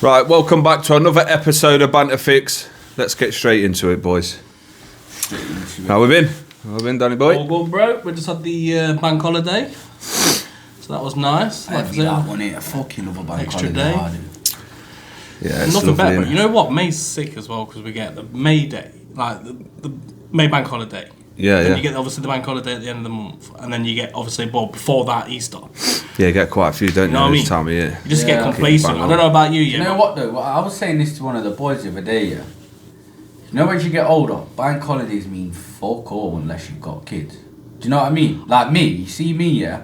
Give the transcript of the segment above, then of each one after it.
Right, welcome back to another episode of Banter Fix. Let's get straight into it, boys. How we been? How we been, Danny boy? All good, bro. We just had the bank holiday, so that was nice. Heavy that one, I fucking love a bank extra holiday. day. Yeah, it's Nothing better. lovely, But you know what? May's sick as well because we get the May Day, like the May bank holiday. Yeah, Then yeah. you get obviously the bank holiday at the end of the month, and then you get obviously before that Easter. Yeah, you get quite a few, don't you, know what I this mean? time of year. You just Yeah. get complacent. I don't know about you, You know what though? I was saying this to one of the boys the other day, yeah. You know, as you get older, bank holidays mean fuck all unless you've got kids. Do you know what I mean? Like me, you see me, yeah?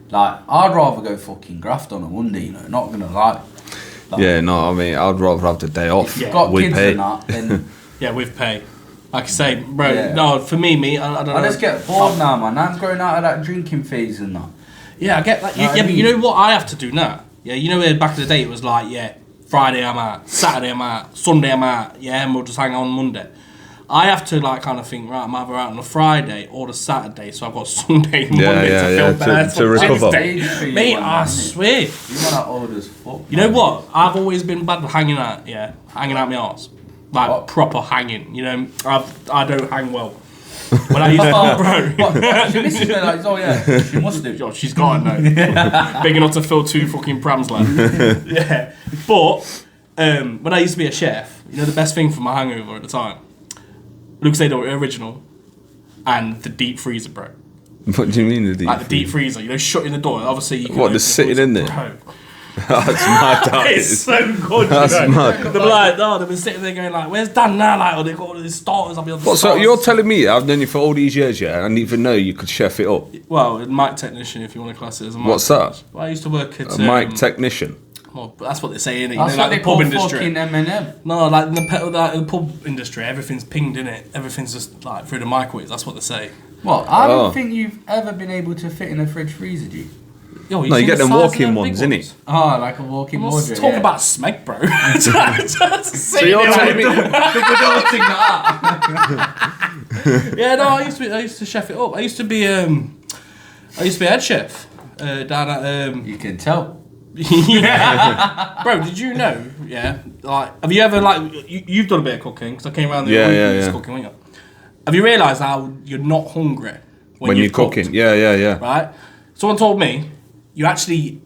Like, I'd rather go fucking graft on a Monday, you know, not gonna lie. Like, Yeah, no, I mean, I'd rather have the day off. if you've got with kids pay. and that, then Yeah, with pay. Like I say, bro. Yeah. No, for me, I don't know. I just get bored now, man. I'm growing out of that drinking phase and that. Yeah, I get that. Know what I But mean? you know what I have to do now? Yeah, you know, back in the day it was like, yeah, Friday I'm out, Saturday I'm out, Sunday I'm out, yeah, and we'll just hang out on Monday. I have to like kind of think, right, I'm either out on a Friday or the Saturday, so I've got Sunday and Monday to feel better. to recover. Mate, I swear. You want that old as fuck. You know what? I've always been bad at hanging out, yeah, hanging out my arse. Like What? proper hanging, you know. I don't hang well. When I used to, bro. What? She misses me like, oh yeah, she must do. Yo, she's got it now. Big enough to fill 2 fucking prams, lad. Yeah. But when I used to be a chef, you know the best thing for my hangover at the time? Luke said original and the deep freezer, bro. What do you mean, the deep Like the deep freezer, you know, shutting the door. Obviously, you can. What, open just the sitting door. in there? Bro, That's mad, that it's is. so good. That's you know. mad. They'll be like, no, they've been sitting there going like, "Where's Dan now?" Like, or they got all these starters. I'll be on the What, so starters. you're telling me I've known you for all these years, yeah, and I didn't even know you could chef it up? Well, a mic technician, if you want to class it as a mic. What's that? Well, I used to work at A mic technician? well, that's what they say, innit? You That's know, what like they the pub call industry. fucking M&M. No, like in the pub industry, everything's pinged in it. Everything's just like through the microwave. That's what they say. What? I Oh. don't think you've ever been able to fit in a fridge freezer, do you? Yo, No, you seen get the them size of walk-in them ones, big innit? Oh, like a walk-in Let's wardrobe. talk yeah. about smeg, bro. So you're telling me... Yeah, no, I used to chef it up. I used to be head chef down at You can tell. yeah. Bro, did you know? Yeah, like, have you ever like you've done a bit of cooking? Because I came around the Yeah, week yeah, you was yeah. cooking, weren't you? Have you realised how you're not hungry When you're cooked, cooking, yeah. right? Someone told me you actually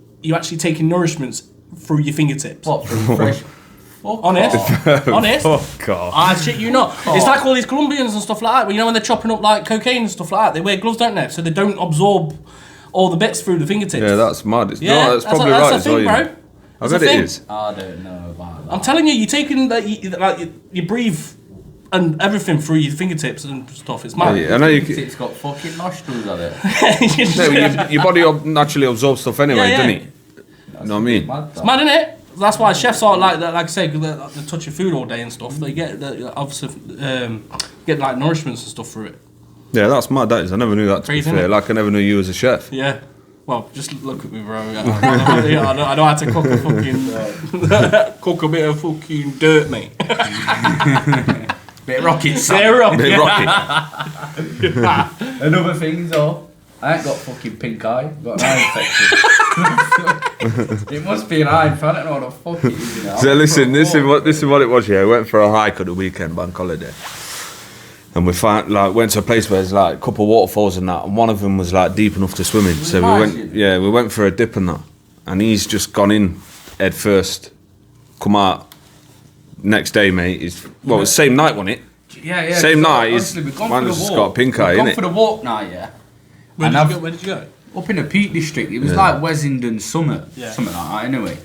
taking nourishments through your fingertips. What, from fresh? Fuck Honest, off. honest. Fuck off. I shit you not. It's like all these Colombians and stuff like that. But you know when they're chopping up like cocaine and stuff like that, they wear gloves, don't they? So they don't absorb all the bits through the fingertips. Yeah, that's mad. It's, Yeah, no, that's probably that's right a as well, thing, you know. bro. I That's bet a it thing. is. I don't know about that. I'm telling you, you're taking you breathe and everything through your fingertips and stuff. It's mad. Yeah, I know you. It's got fucking nostrils on it. No, your body naturally absorbs stuff anyway, Yeah, doesn't yeah. it? You know what I mean? It's mad, innit? That's why chefs are like I say, they touch your food all day and stuff. They get obviously get like nourishments and stuff through it. Yeah, that's mad. That is. I never knew that. To Crazy, be fair, innit? like I never knew you as a chef. Yeah. Well, just look at me, bro. I know how to cook a fucking cook a bit of fucking dirt, mate. Bit rocket Sarah. Bit rocky. Another thing though, I ain't got fucking pink eye. I've got an eye infection. It must be an eye infection. I don't know what the fuck it is. You know. So listen, this is what it was. Yeah, we went for a hike on the weekend, bank holiday, and we went to a place where there's like a couple of waterfalls and that, and one of them was like deep enough to swim in. So we went for a dip and that, and he's just gone in head first, come out. Next day, mate, it was the same night, wasn't it? Yeah. Same night, Honestly, we've gone man for the has walk. got a pink eye, We've gone innit? for the walk now, yeah. Where And did you I've- go? Where did you go? Up in the Peak District, it was like Wessington Summit, Yeah. something like that. Anyway,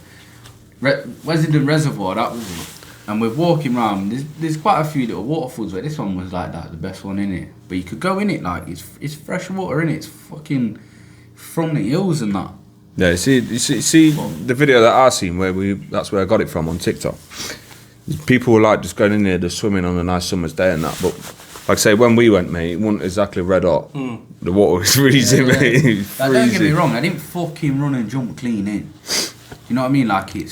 Wessington Reservoir, that was it. And we're walking around. There's quite a few little waterfalls, but this one was like that, the best one in it. But you could go in it like it's fresh water in it. It's fucking from the hills and that. Yeah, you see the video that I seen that's where I got it from on TikTok. People were like just going in there, just swimming on a nice summer's day and that. But like I say, when we went, mate, it wasn't exactly red hot. The water was freezing, mate. Like, don't get me wrong, I didn't fucking run and jump clean in. You know what I mean? Like it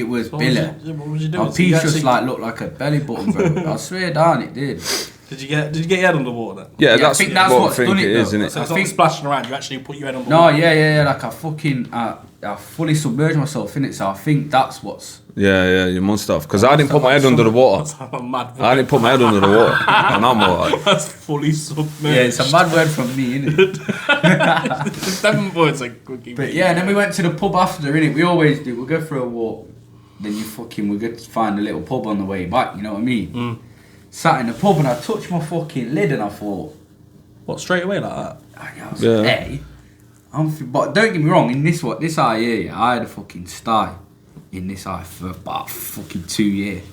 was billy. What was you doing? Our piece just like looked like a belly button, bro. I swear down, it did. Did you get your head underwater then? Yeah, I that's think that's what I what's think done it it, is, though. isn't it? So it's I not think- splashing around. You actually put your head No, underwater. yeah, like I fucking I fully submerged myself in it, so I think that's what's. Yeah, you must have. Because I didn't put my head under the water. That's a mad word. I didn't put my head under the water. And I'm alright. That's fully submerged. Yeah, it's a mad word from me, isn't it? Them words are cooking. But yeah, and then we went to the pub after, innit? We always do. We'll go for a walk, then we'll go to find a little pub on the way back, you know what I mean? Sat in the pub and I touched my fucking lid and I thought... What, straight away like that? I was like, hey, but don't get me wrong, in this eye here, yeah, I had a fucking sty in this eye for about fucking 2 years.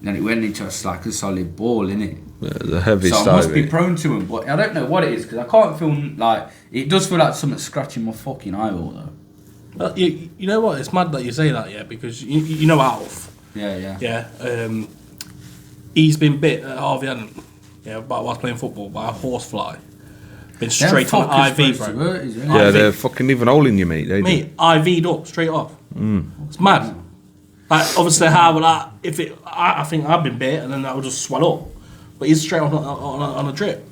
Then it went into a solid ball, innit? Yeah, the heavy so sty. I must be prone to them, but I don't know what it is, because I can't feel like... It does feel like something's scratching my fucking eyeball, though. You know what? It's mad that you say that, yeah, because you know Alf. Yeah. Yeah. He's been bit at Harvey Allen, while playing football by a horsefly. Been straight on IV, bro. Yeah, they're fucking leaving a hole in you, mate. Mate, IV'd up straight off. It's mad. Like obviously, I think I've been bit and then that will just swell up, but he's straight on a drip.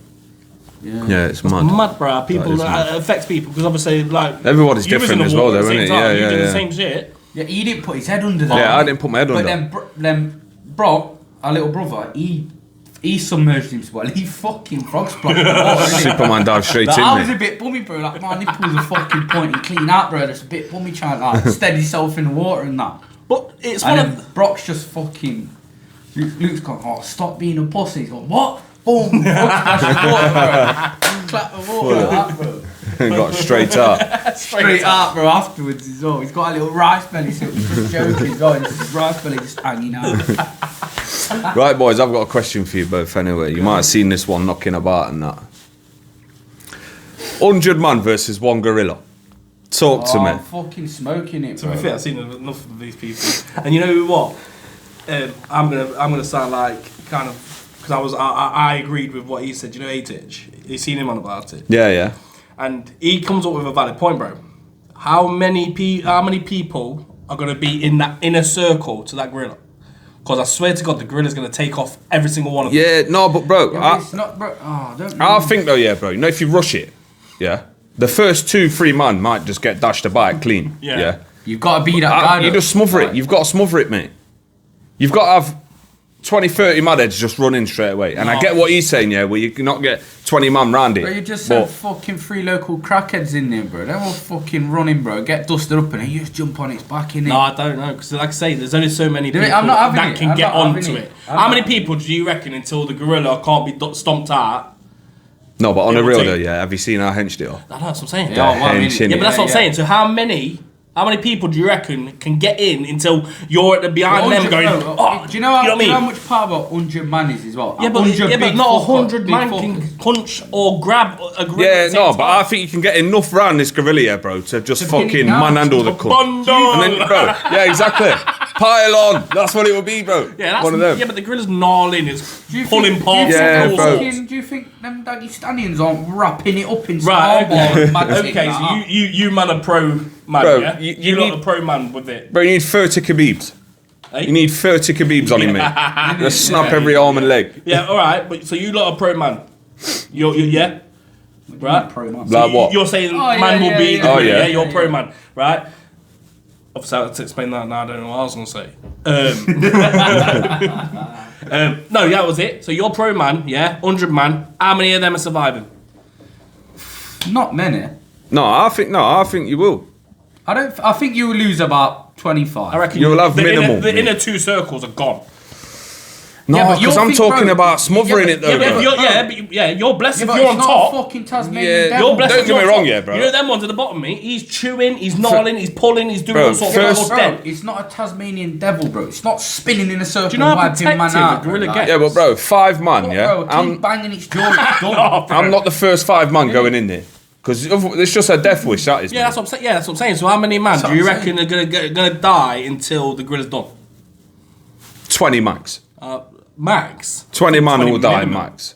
Yeah, it's mad. Mad, bro. People that affects people because obviously, like everybody's different as well, though, isn't it? Yeah. You did the same shit. Yeah, he didn't put his head under that. Yeah, I didn't put my head under. But then Brock, our little brother, he submerged himself. He fucking frog splashed the water. Superman dived straight in. I was a bit bummy, bro. Like my nipples are fucking pointing clean out, bro. It's a bit bummy trying to like steady himself in the water and that. But it's and one then Brock's just fucking. Luke's gone. Oh, stop being a pussy. He's gone. What? Boom! Frog splash the water, bro. Clap the water like that, bro. Got straight up. Straight up, bro. Afterwards as well. He's got a little rice belly, so he's just joking as well. And his rice belly just hanging out. Right, boys, I've got a question for you both anyway. You might have seen this one knocking about and that. 100 man versus 1 gorilla. Talk to me. I'm fucking smoking it, bro. To be fair, I've seen enough of these people. And you know what? I'm gonna sound like kind of because I agreed with what he said. You know, H. You seen him on about it. Yeah. And he comes up with a valid point, bro. How many people are gonna be in that inner circle to that gorilla? Because I swear to God, the gorilla's gonna take off every single one of them. Yeah, no, but bro, it's not, bro. Oh, don't. I think though, yeah, bro. You know, if you rush it, yeah, the first 2-3 man might just get dashed about clean. Yeah. You've got to be that guy. You just smother it. You've got to smother it, mate. You've got to have 20-30 mad heads just running straight away. And I get what he's saying, yeah, where you cannot get 20 man round it. Bro, you just send fucking 3 local crackheads in there, bro. They're all fucking running, bro. Get dusted up and then you just jump on its back, innit? No, I don't know, because like I say, there's only so many people that can get onto it. How many people do you reckon until the gorilla can't be stomped out? No, but on the real though, yeah, have you seen our hench deal? That's what I'm saying. Yeah, but that's what I'm saying. So how many people do you reckon can get in until you're at the behind them going? Do you know how much power 100 man is as well? Yeah, but not 100 man can punch or grab a gorilla. Yeah, no, but I think you can get enough round this gorilla, yeah, bro, to just fucking manhandle the cunt. And then, bro, yeah, exactly. Pile on. That's what it will be, bro. Yeah, that's one of them. Yeah, but the gorilla's gnarling, it's pulling parts. Yeah, bro. Do you think them Dagestanians aren't wrapping it up in okay, so you man are pro man, bro, yeah? You lot are pro man with it. Bro, you need 30 khabibs. Hey? You need 30 khabibs on him, mate. Just snap every arm and leg. Yeah, alright, but so you lot are pro man. Yeah? Right? Pro man. Like what? You're saying man will be the gorilla, yeah. You're pro man, right? Obviously, I had to explain that now. I don't know what I was going to say. No, that was it. So you're pro man, yeah? 100 man. How many of them are surviving? Not many. No, I think you will. I think you will lose about 25. I reckon you'll have minimal. The inner 2 circles are gone. No, because I'm talking about smothering it though. You're blessed if you're on top. Fucking Tasmanian devil. You're blessed. Don't get me wrong, yeah, bro. You know them ones at the bottom, mate. He's chewing, he's gnarling, he's pulling, he's doing all sorts of stuff. It's not a Tasmanian devil, bro. It's not spinning in a circle. Do you know how protective a gorilla gets? Yeah, but bro, 5 man, yeah. Bro, keep banging its jaw. I'm not the first 5 man going in there. Because it's just a death wish, that is. Yeah, that's what I'm saying. Yeah, that's what I'm saying. So how many man do you reckon are gonna die until the gorilla's done? 20 max. Max? 20 man will die, minimum. max.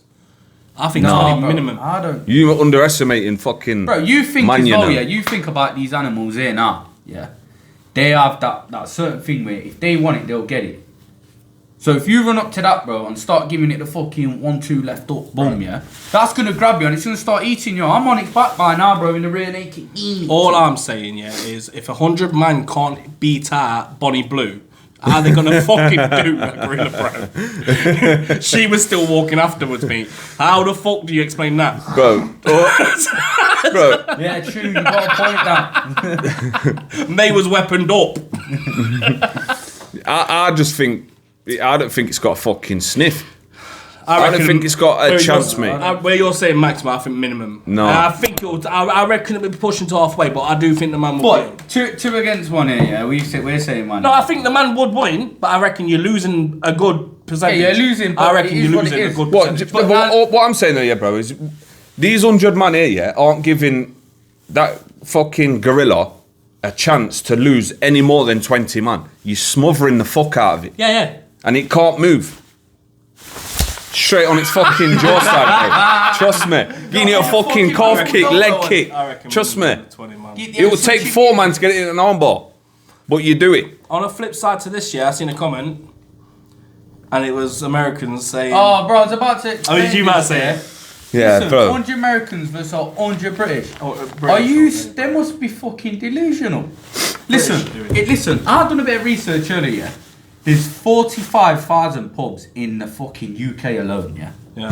I think it's only minimum. I don't. You underestimating fucking. Bro, you think as well, yeah. You think about these animals here now, yeah. They have that certain thing where if they want it, they'll get it. So if you run up to that, bro, and start giving it the fucking 1-2 left up bum, yeah, that's gonna grab you and it's gonna start eating you. I'm on its back by now, bro, in the rear naked. All I'm saying, yeah, is if 100 man can't beat out Bonnie Blue, how are they gonna fucking do a gorilla, bro? She was still walking afterwards, me. How the fuck do you explain that? Bro. Bro. Yeah, true, you got a point that. May was weaponed up. I just think, I don't think it's got a fucking sniff. I don't think it's got a chance, mate. Where you're saying maximum, I think minimum. No. I think it'll. I reckon it'll be pushing to halfway, but I do think the man will win. But two against one here, yeah. We're saying man. No, I think the man would win, but I reckon you're losing a good percentage. Yeah, you're losing. I reckon you're losing a good percentage. What I'm saying though, yeah, bro, is these 100 man here, yeah, aren't giving that fucking gorilla a chance to lose any more than 20 man. You're smothering the fuck out of it. Yeah. And it can't move. Straight on its fucking jaw side, bro. Trust me. Giving you a fucking calf kick, leg kick. Trust me. It will take 4 man to get it in an armbar. But you do it. On a flip side to this, yeah, I seen a comment, and it was Americans saying... Oh, bro, I was about to... Oh, did you might say it? Yeah, Listen, bro. 100 Americans versus 100 British. British. Are you... They must be fucking delusional. Listen, I've done a bit of research earlier, yeah? There's 45,000 pubs in the fucking UK alone, yeah? Yeah.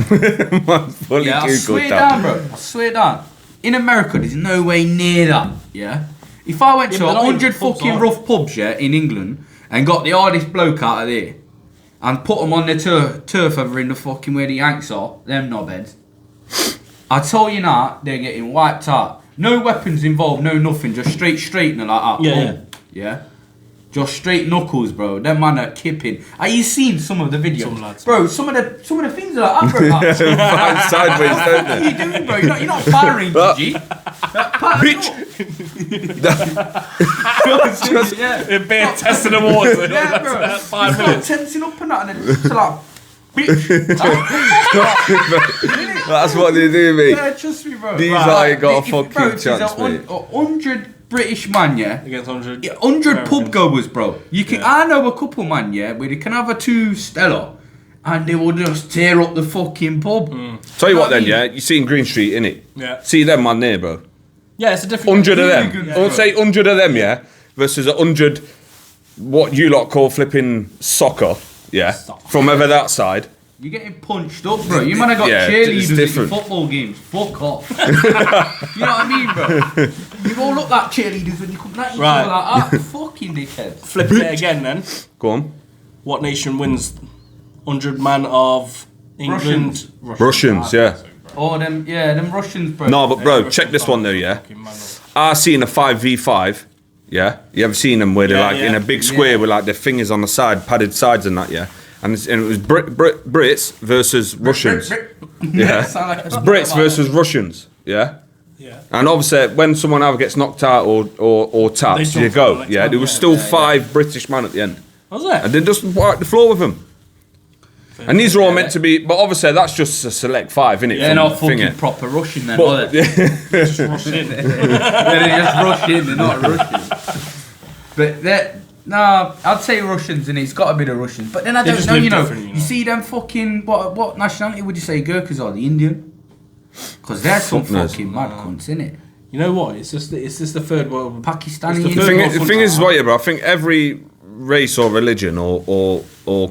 Yeah, I swear down, bro. I swear down. In America, there's no way near that, yeah? If I went to 100 fucking rough pubs, yeah, in England, and got the hardest bloke out of there, and put them on the turf over in the fucking where the Yanks are, them knobheads, I tell you now, they're getting wiped out. No weapons involved, no nothing, just straight and like that. Yeah? Just straight knuckles, bro. Them man are kipping. Are you seen some of the videos? Some lads. Bro, some of the things are like, bro. Like, Sideways, don't what are they? you doing, bro? You're not firing, G. Bitch! Yeah. They're bare testing the water. Yeah, bro. That's 5 Start minutes. tensing up and that, and then to like, bitch. That's what they do, mate. Yeah, trust me, bro. These Right. ain't got a If- bro, fucking if there's chance, mate. 100 British man, yeah? Against 100. 100 pub goers, bro. You can. I know a couple, man, yeah, where they can have a 2 Stella, and they will just tear up the fucking pub. Tell you what then, yeah? You see in Green Street, innit? Yeah. See them man there, bro. Yeah, it's a different... 100 of them. Hooligans, I would bro. say 100 of them, yeah? Versus 100, what you lot call flipping soccer, yeah? Soccer. From over that side. You're getting punched up, bro. You might have got Yeah, it's cheerleaders at your different. football games. Fuck off. You know what I mean, bro? You all look like cheerleaders when you come at each Right. other like that. Fucking dickheads. Flip it again then. Go on. What nation wins 100 man of England? Russians, yeah. Oh, them Russians, bro. No, but bro, check this one though, yeah? I seen a 5v5, yeah? You ever seen them where they're Yeah, like yeah. in a big square with like their fingers on the side, padded sides and that, yeah? And it was Brits versus Russians. Yeah. Sound like It's Brits versus Russians, yeah? Yeah. And obviously, when someone either gets knocked out or tapped, They you jump go. on the next Yeah, one, there was yeah. still 5 British men at the end. Was it? And they just wiped the floor with them. And these are all meant to be, but obviously that's just a select 5, innit? They're from not the fucking thing, proper Russian then, But- are they? Just rush in. They just rush in, they're not Russian. But no, I'd say Russians, and it's got a bit of Russians. But then I They don't just know, live you know. different, you know. You see them fucking, what nationality would you say Gurkhas are? The Indian? Because they're some Fuck knows. fucking mad cunts, innit? You know what? It's just the third world. Pakistani. It's the The third thing, the thing is, what, yeah, bro, I think every race or religion or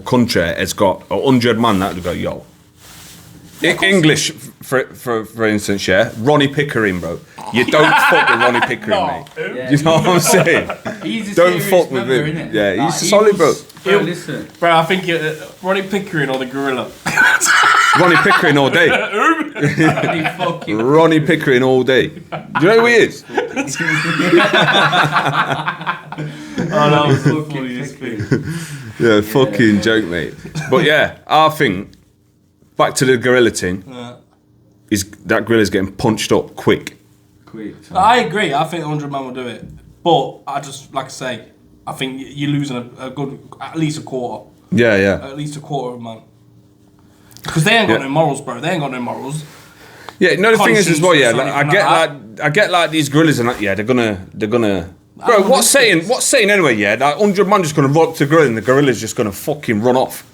country has got 100 man that would go, yo. English, for instance, yeah, Ronnie Pickering, bro. You don't fuck with Ronnie Pickering, mate. Yeah, You know what I'm saying? He's a Don't serious fuck with member, him. innit? Yeah, Like, he's he solid, bro. was- Bro, listen. Bro, I think Ronnie Pickering or the gorilla. Ronnie Pickering all day. He fucking Ronnie Pickering all day. Do you know who he is? Oh, that was the fucking funniest thing. Yeah, fucking joke, mate. But yeah, I think back to the gorilla thing. Is that gorilla's getting punched up quick? quick. I agree. I think 100 man will do it. But I just, like I say, I think you're losing a good, at least a quarter. Yeah, yeah. At least a quarter of a man. Because they ain't got Yeah. no morals, bro. They ain't got no morals. Yeah, no, the thing is as well, yeah, Conscience or like, something I get like these gorillas and that, yeah, they're gonna bro, don't what's saying anyway, yeah, like 100 man just gonna rock to gorilla and the gorilla's just gonna fucking run off.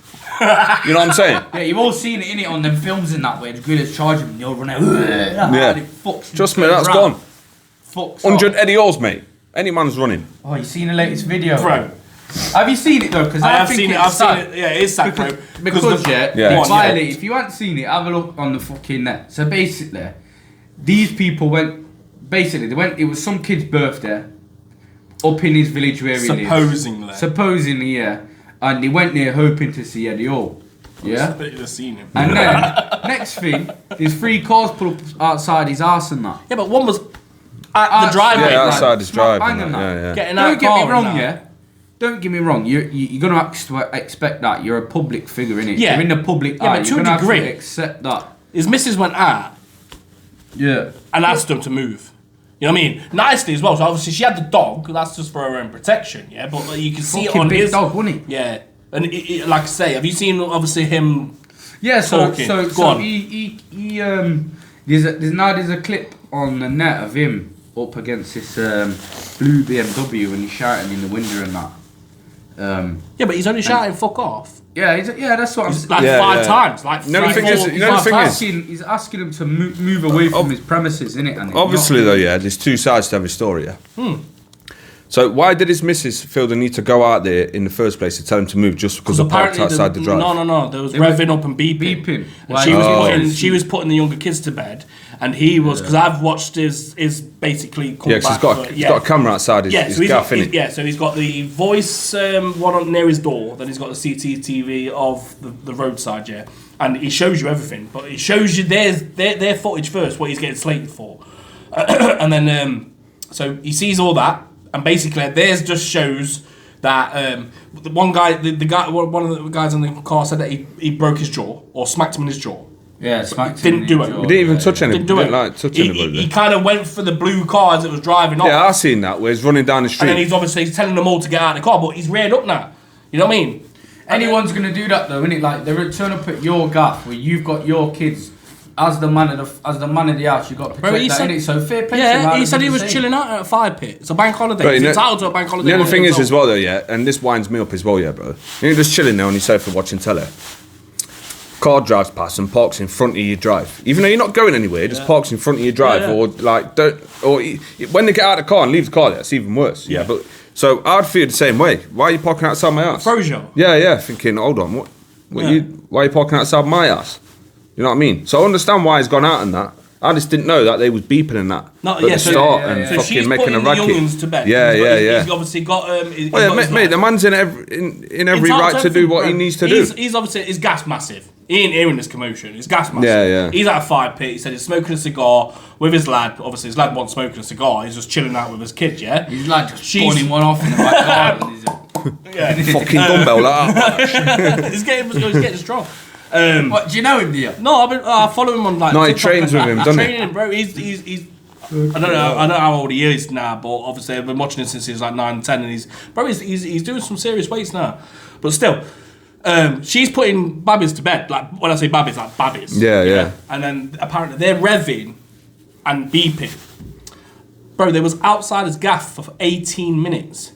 You know what I'm saying? Yeah, you've all seen it, innit, on them films in that way. The gorillas charge him and you'll run out. Yeah. Fucks Trust me, that's gone. Fucks 100 Eddie Orrs, mate. Any man's running. Oh, you seen the latest video? Bro. Have you seen it though? Because I have seen it. I've seen it. Yeah, it is sad, bro. Because Yeah. it's violated. If you haven't seen it, have a look on the fucking net. So basically, these people went. Basically, they went. It was some kid's birthday, up in his village where he lives. Supposedly, yeah. And they went there hoping to see Eddie Orr. Yeah. But you've seen him. And then next thing, there's 3 cars pull up outside his arse and that. Yeah, but one was at the driveway. Yeah, outside his driveway. Yeah. Getting Don't out get car me wrong, and that. yeah. Don't get me wrong. You're gonna expect that. You're a public figure, innit? Yeah. You're in the public Yeah, eye. but You're to a gonna have degree. to accept that. His missus went out Yeah. and asked him to move. You know what I mean? Nicely as well. So obviously she had the dog. That's just for her own protection. Yeah, but like, you can see it Fucking on big his dog, wasn't he? Yeah, and like I say, have you seen obviously him? Yeah. So Talking. so Go so on. he there's a clip on the net of him up against this blue BMW and he's shouting in the window and that. Yeah, but he's only shouting "fuck off." Yeah, that's what I'm saying. Like Yeah, 5 yeah. times. Like No, the thing is- you know the thing is- He's asking him to move away from his premises, innit? And Obviously, though, yeah, there's 2 sides to every story, yeah. So why did his missus feel the need to go out there in the first place to tell him to move just because the parked outside the drive? No. There was revving up and beeping. Beeping. And she was putting the younger kids to bed, and he was because I've watched his basically. Yeah, because he's got a camera outside his so he's gaff, got, innit? yeah, so he's got the voice one on near his door, then he's got the CCTV of the roadside, yeah, and he shows you everything, but he shows you their footage first, what he's getting slated for, and then so he sees all that, and basically theirs just shows that the one guy, one of the guys in the car said that he broke his jaw or smacked him in his jaw. Yeah, smacked him. Didn't do it. He didn't even touch anybody. Didn't do it. Like, touch he anybody. kind of went for the blue car as it was driving off. Yeah, I've seen that where he's running down the street. And then he's telling them all to get out of the car, but he's reared up now. You know what I mean? Anyone's gonna do that though, innit? Like they turn up at your gaff where you've got your kids as the man of the house. You got to protect that, innit? So fair play to him. Yeah, he said he was chilling out at a fire pit. It's a bank holiday. Right, He's you know- entitled to a bank holiday. The other thing is as well though, yeah, and this winds me up as well, yeah, bro. You're just chilling there on your sofa watching telly. Car drives past and parks in front of your drive. Even though you're not going anywhere, just parks in front of your drive, Yeah, yeah. or like don't, or when they get out of the car and leave the car there, it's even worse. Yeah, but so I'd feel the same way. Why are you parking outside my house? Throws you. Yeah, thinking, hold on, what Yeah. why are you parking outside my house? You know what I mean? So I understand why he's gone out and that. I just didn't know that they was beeping and that No, at yeah, the so- start yeah, and yeah. So fucking she's making putting a the racket. youngins to bed. Yeah. He's obviously got. He's Well, got yeah, his mate, life. the man's in every right to do what he needs to do. He's obviously his gas massive. He ain't hearing this commotion. His gas massive. Yeah. He's at a fire pit. He said he's smoking a cigar with his lad. Obviously, his lad wasn't smoking a cigar. He's just chilling out with his kid. Yeah. He's like just She's- spawning one off in the back garden. Yeah. Fucking dumbbell like that. he's getting strong. What, do you know him, do you? No, I follow him on like. No, he TikTok trains and with that. him, I doesn't he? train him, bro. He's. I don't know how old he is now, but obviously I've been watching him since he was like 9, 10, and he's doing some serious weights now. But still, she's putting babbies to bed. Like when I say babbies, like babbies. Yeah. And then apparently they're revving and beeping. Bro, they was outside his gaff for 18 minutes.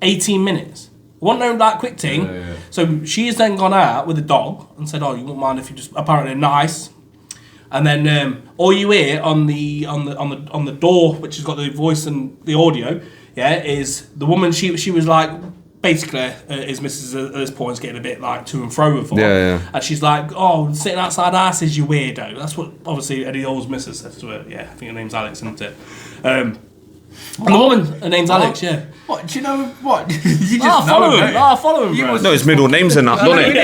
18 minutes. Want to know that quick thing? Yeah. So she's then gone out with the dog and said, "Oh, you won't mind if you just apparently nice." And then all you hear on the door, which has got the voice and the audio, yeah, is the woman. She was like, basically, his missus at this point is getting a bit like to and fro with her. Yeah. And she's like, "Oh, sitting outside us is you weirdo." That's what obviously Eddie Orr's missus says to her. Yeah, I think her name's Alex, isn't it? And the woman, her name's Alex. Yeah. What, do you know what? You just Follow know him. him, don't you? Follow him, You bro. must- No, his middle name's in that, doesn't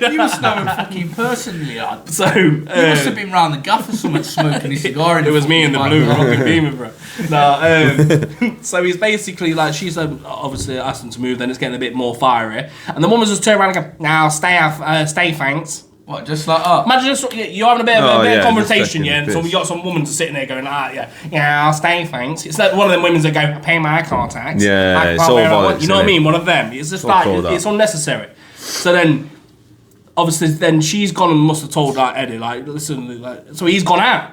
it? You must know him fucking personally, lad. So You must have been round the gaff or something smoking a cigar. it was me in the fucking blue back. rocking beamer, bro. No, so he's basically like she's obviously asked him to move. Then it's getting a bit more fiery, and the woman's just turned around and go, "Now stay, thanks." What, just like that? Imagine just you're having a bit of Oh, a yeah, conversation, just yeah, and so fucking we got some woman sitting there going, I'll stay, thanks. It's like one of them women that go, I pay my car tax. Yeah, I it's can't all wear what I want." bollocks, You know what I innit? mean? One of them. It's just all like called it's that. unnecessary. So then, obviously, then she's gone and must have told like Eddie, like, listen, like, so he's gone out.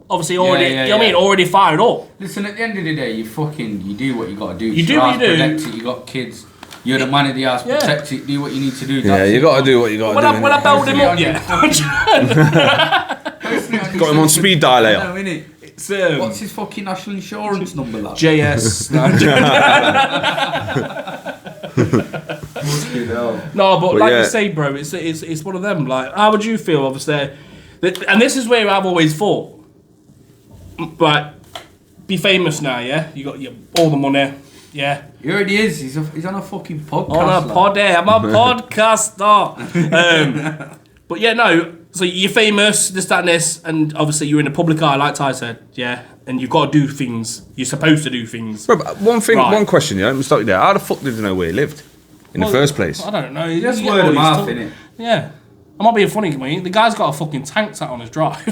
Obviously, already, yeah, you know what I mean? yeah. Already fired up. Listen, at the end of the day, you do what you got to do. You do what you do. Protect it, you got kids. You're the man of the house, Yeah. protect it, do what you need to do. Yeah, you got to do what you got to do. When I build him up, yeah. Got him on speed dial later. No, innit? It's, What's his fucking national insurance number, lad? JS. No, but like yeah. you say, bro, it's one of them. Like, how would you feel, obviously? And this is where I've always thought. Like, be famous now, yeah? You got all the money, yeah? He already is. He's on a fucking podcast. On a lad. pod, I'm a podcaster. But yeah, no. So you're famous, this, that, and this, and obviously you're in the public eye, like Ty said, yeah. And you've got to do things. You're supposed to do things. Bro, but one thing, Right. one question, yeah. Let me stop you there. How the fuck did you know where he lived in the first place? I don't know. Just You word get of all these mouth, talk- innit? Yeah. I'm not being funny, mate. The guy's got a fucking tank sat on his drive.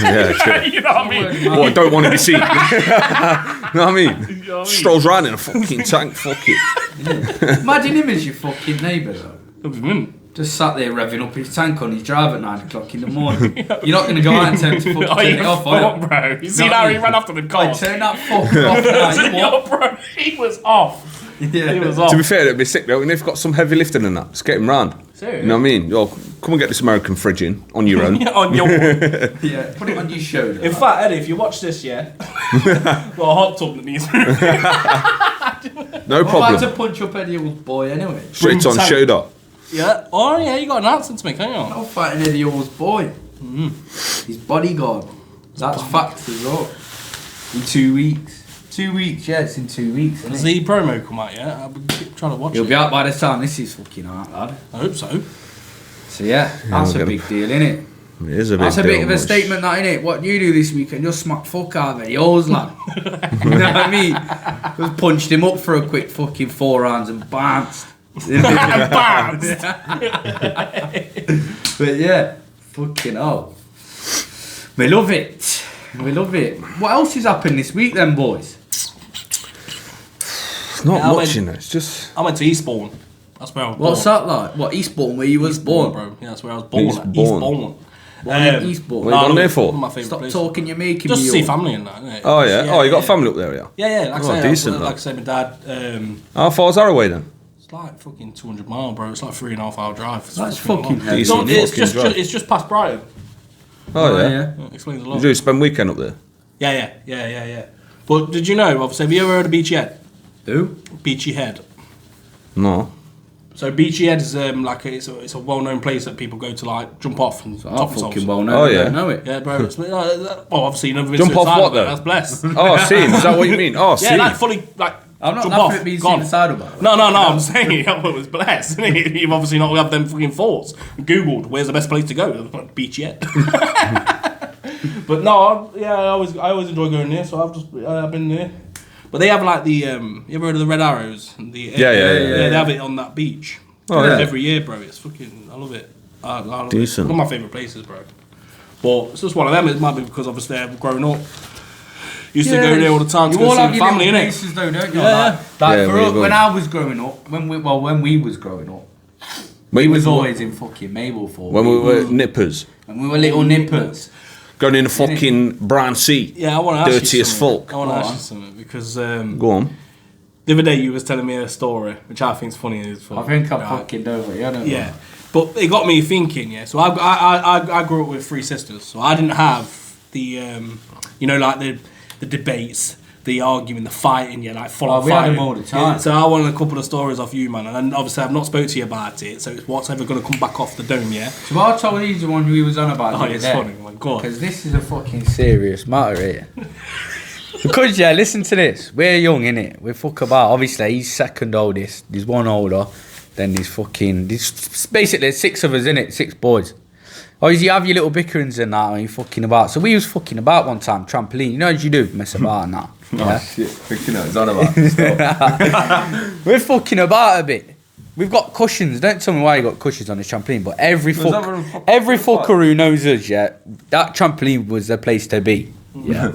Yeah, true. You know what I mean? What, I don't want to be seen. You know what I mean? You know what I mean? Strolls around in a fucking tank, fuck it. Imagine him as your fucking neighbour, though. Mm. Just sat there revving up his tank on his drive at 9 o'clock in the morning. You're not going to go out and tell him to fucking Oh, turn you it off, are fuck, you? bro. You see Not how me. he ran after the car? Like, turn that fucker off now. You Yo, what? bro, he was off. Yeah. He was off. To be fair, it'd be sick though. And if you've got some heavy lifting and that, just get him round. Serious? You know what I mean? Yo, come and get this American fridge in on your own. On your Yeah, put it on your shoulder. In fact, Eddie, if you watch this, yeah, got a hot tub that needs. No I'm about problem. to punch up Eddie Hall's boy anyway. Straight on Tank. shoulder. Yeah. Oh yeah, you got an answer to make, haven't you? I'm fighting Eddie Hall's boy. His bodyguard. That's facts as well. In 2 weeks. 2 weeks, yeah, it's in 2 weeks, isn't Has it? the promo come out yet? I've been trying to watch He'll it. be out by the time this is fucking out, lad. I hope so. So yeah, that's we'll a get big deal, innit? It is a big That's a deal, bit of a much. statement, that, innit? What you do this weekend, just smack fuck out of Eddie Hall's, lad. You know what I mean? Just punched him up for a quick fucking 4 rounds and bounced. Bounced. But yeah, fucking hell. We love it. We love it. What else has happened this week then, boys? It's not Yeah, I much, went- you know. It's just. I went to Eastbourne. That's where I was What's born. that like? What, Eastbourne, where you was Eastbourne, born? bro. Yeah, that's where I was born. Eastbourne. Eastbourne. What, in Eastbourne? What you gone there for? One of my favourite Stop places. talking, you're making Just me to see up. family and that, innit? Oh yeah. Oh, you got family up there, yeah. Yeah, like Oh, I say, decent, like though. I say, my dad. How far's that away then? It's like fucking 200 mile, bro. It's like 3.5 hour drive. It's That's fucking fucking long. heavy. It's, not- Decent it's fucking just drive. it's just past Brighton. Oh yeah. That explains a lot. You do spend weekend up there? Yeah. But did you know? Obviously, have you ever heard of Beachy Head? Who? Beachy Head. No. So Beachy Head is like it's a well-known place that people go to like jump off and I top themselves. fucking well know. Oh, I yeah. don't know it. Yeah, bro. It's, well, obviously you've never been Jump off suicidal, what, though? That's blessed. Oh, scene. Is that what you mean? Oh, Yeah, scene. like fully like. I'm not jump laughing off, at being gone. suicidal, by the way. No. I'm saying it was blessed. You've obviously not had them fucking thoughts. Googled where's the best place to go. Beachy Head. But no, I always enjoy going there. So I've been there. But they have like the you ever heard of the Red Arrows? And the Yeah. They have it on that beach. Oh, yeah. Every year, bro. It's fucking. I love it. I love Decent. It. One of my favourite places, bro. But it's just one of them. It might be because obviously I've grown up. Used to go there all the time to You go all see have the your family, little innit? places though, don't you? Yeah. Like Yeah, for where us, you go? when I was growing up, when we was growing up, we was always in fucking Mablethorpe. When we were nippers, When we were little nippers. going in the fucking brown sea. Yeah, I want to ask Dirty you as something. fuck. I want to Go ask on. you something because Go on. the other day you was telling me a story which I think's funny as fuck. I think I Right. fucking know what you know. Yeah, but it got me thinking. Yeah, so I grew up with 3 sisters, so I didn't have the like the debates, the arguing, the fighting. Yeah, like full on we had fighting. them all the time. Yeah, so I wanted a couple of stories off you, man, and obviously I've not spoke to you about it. So it's what's ever going to come back off the dome. Yeah. So I told you the one we was on about. Oh, it's funny, man. Go on. Because this is a fucking serious matter here. Because yeah, listen to this. We're young, innit? We fuck about. Obviously, he's second oldest. There's one older. Then there's basically there's 6 of us, innit? 6 boys. Obviously, you have your little bickerings and that, and you fucking about. So we was fucking about one time, trampoline. You know as you do, mess about and that. Yeah? shit. Thinking it's on about. We're fucking about a bit. We've got cushions. Don't tell me why you got cushions on this trampoline, but every fucker who knows us, yeah, that trampoline was the place to be. Yeah.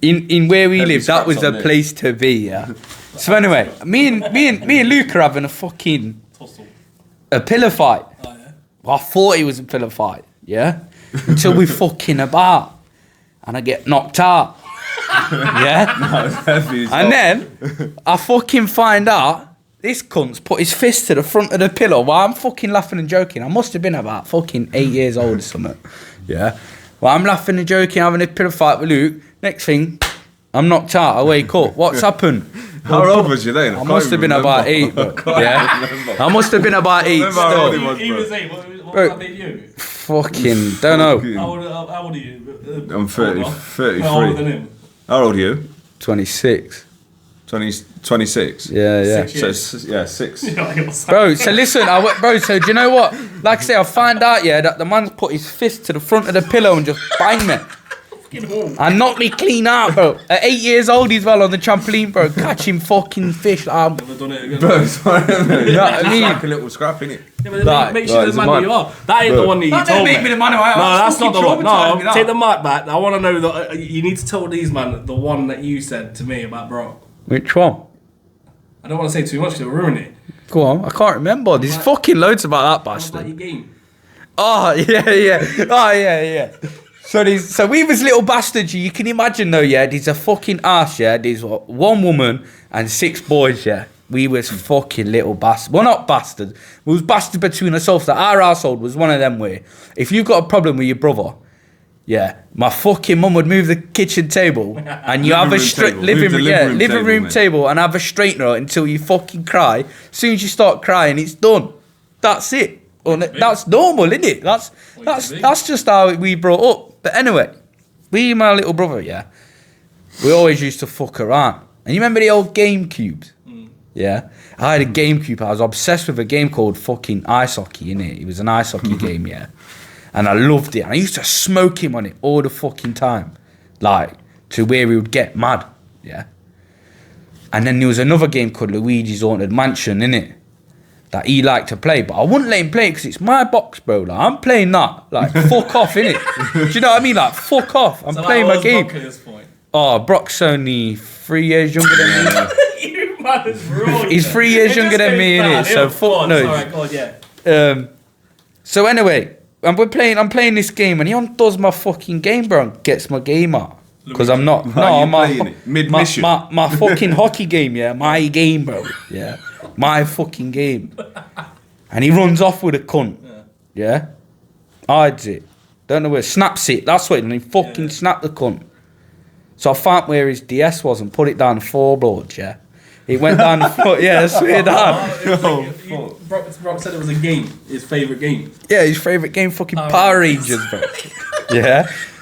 In where we Heavy live, that was straps on the it. place to be. Yeah. So anyway, me and Luke are having a fucking a pillow fight. Oh, yeah. Well, I thought it was a pillow fight. Yeah. Until we fucking about, and I get knocked out. Yeah. And then I fucking find out This cunt's put his fist to the front of the pillow while I'm fucking laughing and joking. I must have been about fucking 8 years old or something. Yeah. Well, I'm laughing and joking, having a pillow fight with Luke. Next thing, I'm knocked out. I wake up. What's happened? How old was you then? I must have been about 8, bro. Yeah. I must have been about 8 still. He was 8. What was that you? Fucking, don't know. How old are you? I'm 33. How older than him? How old are you? 26. 26. Yeah. 6 years. So, yeah, 6. Bro, so listen, so do you know what? Like I say, I find out, that the man's put his fist to the front of the pillow and just banged me. And knocked me clean out, bro. At 8 years old, he's well on the trampoline, bro, catching fucking fish. Never done it again. Bro, sorry, you know what I mean? like a little scrap, innit? Yeah, but make sure the man who you are. That ain't the one that you told me. the man who I am. No, that's not the one. No, take the mic back. I want to know that you need to tell these man the one that you said to me about bro. Which one? I don't want to say too much because it'll ruin it. Go on, I can't remember. There's fucking loads about that What about your bastard. game? Oh, yeah. Oh, yeah. So we was little bastards, you can imagine though, there's a fucking ass, there's one woman and 6 boys, We was fucking little bastards. Well, not bastards. We was bastards between ourselves. That our household was one of them where if you've got a problem with your brother, my fucking mum would move the kitchen table and you have a living room table and have a straightener until you fucking cry. As soon as you start crying, it's done. That's it. That's normal, isn't it? That's just how we brought up. But anyway, my little brother, we always used to fuck around. And you remember the old GameCubes? Yeah, I had a GameCube. I was obsessed with a game called fucking ice hockey, innit? It was an ice hockey game, and I loved it. And I used to smoke him on it all the fucking time, like to where he would get mad, And then there was another game called Luigi's Haunted Mansion, innit? That he liked to play, but I wouldn't let him play it because it's my box, bro. Like I'm playing that, like fuck off, innit? Do you know what I mean? Like fuck off. I'm playing my game. Brock at this point? Oh, Brock's only 3 years younger than me. You man is rude. He's 3 years younger than me, innit? So fuck no. Alright, God, yeah. So anyway, I'm playing this game, and he undoes my fucking game, bro, and gets my game out. Because I'm not. No, mid-mission. My fucking hockey game, my game, bro. My fucking game. And he runs off with a cunt. Hides it. Don't know where. Snaps it. That's what. And he fucking snapped the cunt. So I found where his DS was and put it down the floorboard. It went down the floor. I swear down. Brock said it was a game. His favourite game. Yeah, his favourite game, fucking Power Rangers, bro.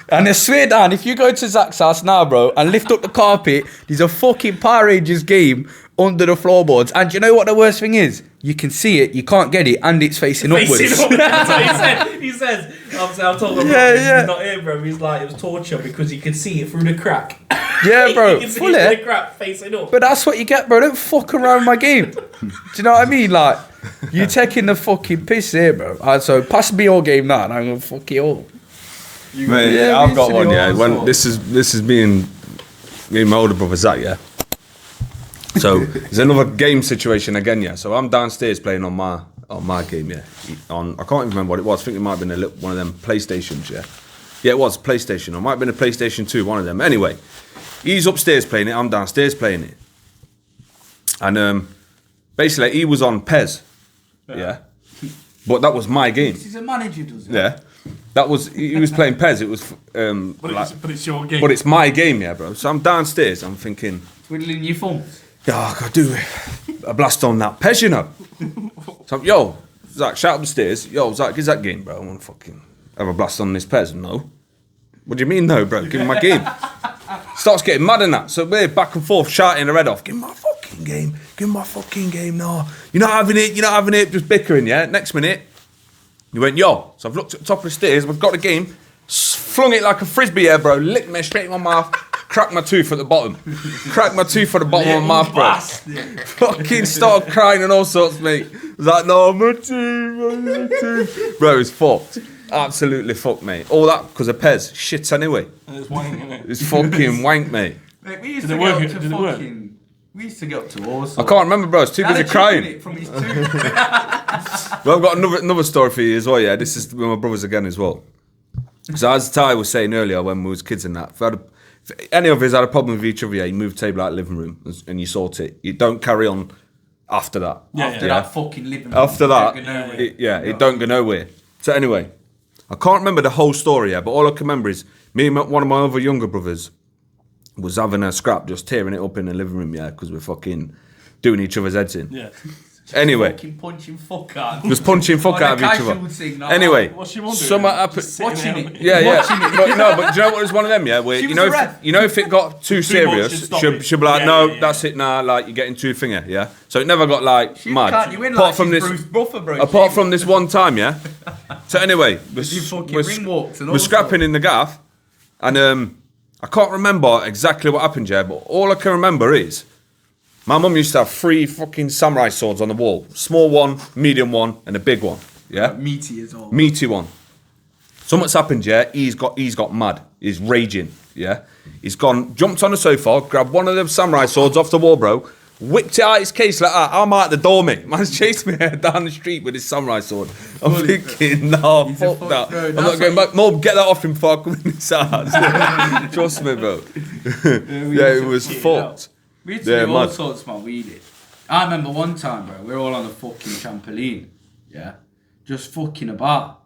And I swear down, if you go to Zach's house now, bro, and lift up the carpet, there's a fucking Power Rangers game under the floorboards. And you know what the worst thing is? You can see it, you can't get it, and it's facing upwards. That's what he says. Obviously, I've told him he's not here, bro. He's like, it was torture because he could see it through the crack. Yeah, bro. You can see it through the crack facing up. But that's what you get, bro. Don't fuck around my game. Do you know what I mean? Like, you're taking the fucking piss here, bro. Alright, so pass me your game now, and I'm gonna fuck it all. Mate, I've got one. When this is me and my older brother Zach. So there's another game situation again. So I'm downstairs playing on my game. I can't even remember what it was. I think it might have been one of them PlayStations. Yeah, it was PlayStation. Or it might have been a PlayStation 2. One of them. Anyway, he's upstairs playing it. I'm downstairs playing it. And basically he was on PES. But that was my game. He's a manager, does he? Yeah. He was playing PES. It was but it's your game. But it's my game, bro. So I'm downstairs. I'm thinking, twiddling your thumbs. I could do a blast on that PES, you know. So yo, Zach, shout upstairs. Yo, Zach, is that game, bro? I want to fucking have a blast on this PES. No. What do you mean, no, bro? Give me my game. Starts getting mad in that. So we're back and forth shouting her head off. Give me my fucking game. Give me my fucking game. No, you're not having it. You're not having it. Just bickering. Next minute. He went, yo. So I've looked at the top of the stairs. We've got the game. Flung it like a frisbee, bro. Licked me straight in my mouth. Cracked my tooth at the bottom. Cracked my tooth at the bottom of my mouth, bro. Fucking started crying and all sorts, mate. I was like, no, my tooth. Bro, it's fucked. Absolutely fucked, mate. All that because of PES. Shit anyway. It's wank, innit? It's fucking wank, mate. Mate, we used to get up to fucking... We used to get up to Warsaw. I can't remember, bro. It's too busy crying. From his tooth. Well, I've got another story for you as well, This is with my brothers again as well. So as Ty was saying earlier when we was kids and that, if any of us had a problem with each other, you move the table out of the living room and you sort it. You don't carry on after that. After that fucking living. After that, it don't go nowhere. So anyway, I can't remember the whole story, but all I can remember is me and one of my other younger brothers was having a scrap, just tearing it up in the living room, because we're fucking doing each other's heads in. Yeah. Anyway, fucking punching fuck out. just punching fuck out of each other. Anyway, something happened. Watching it. Yeah. But do you know what was one of them? Yeah, where if it got too serious, she'll be like, that's it now. Like you're getting too finger. Yeah. So it never got like mad. Apart from this one time, yeah. So anyway, we're scrapping in the gaff, and I can't remember exactly what happened, yeah. But all I can remember is my mum used to have 3 fucking samurai swords on the wall. Small one, medium one, and a big one. Yeah? Meaty as well. Meaty one. Something's happened, yeah? He's got mad. He's raging, yeah? He's jumped on the sofa, grabbed one of them samurai swords off the wall, bro, whipped it out his case like that. I'm out the door, mate. Man's chased me down the street with his samurai sword. I'm thinking, no, fuck that. I'm not going back. Mom, get that off him before I come in his house. Trust me, bro. It was fucked. We used to do all sorts, man. We did. I remember one time, bro. We were all on the fucking trampoline, yeah, just fucking about,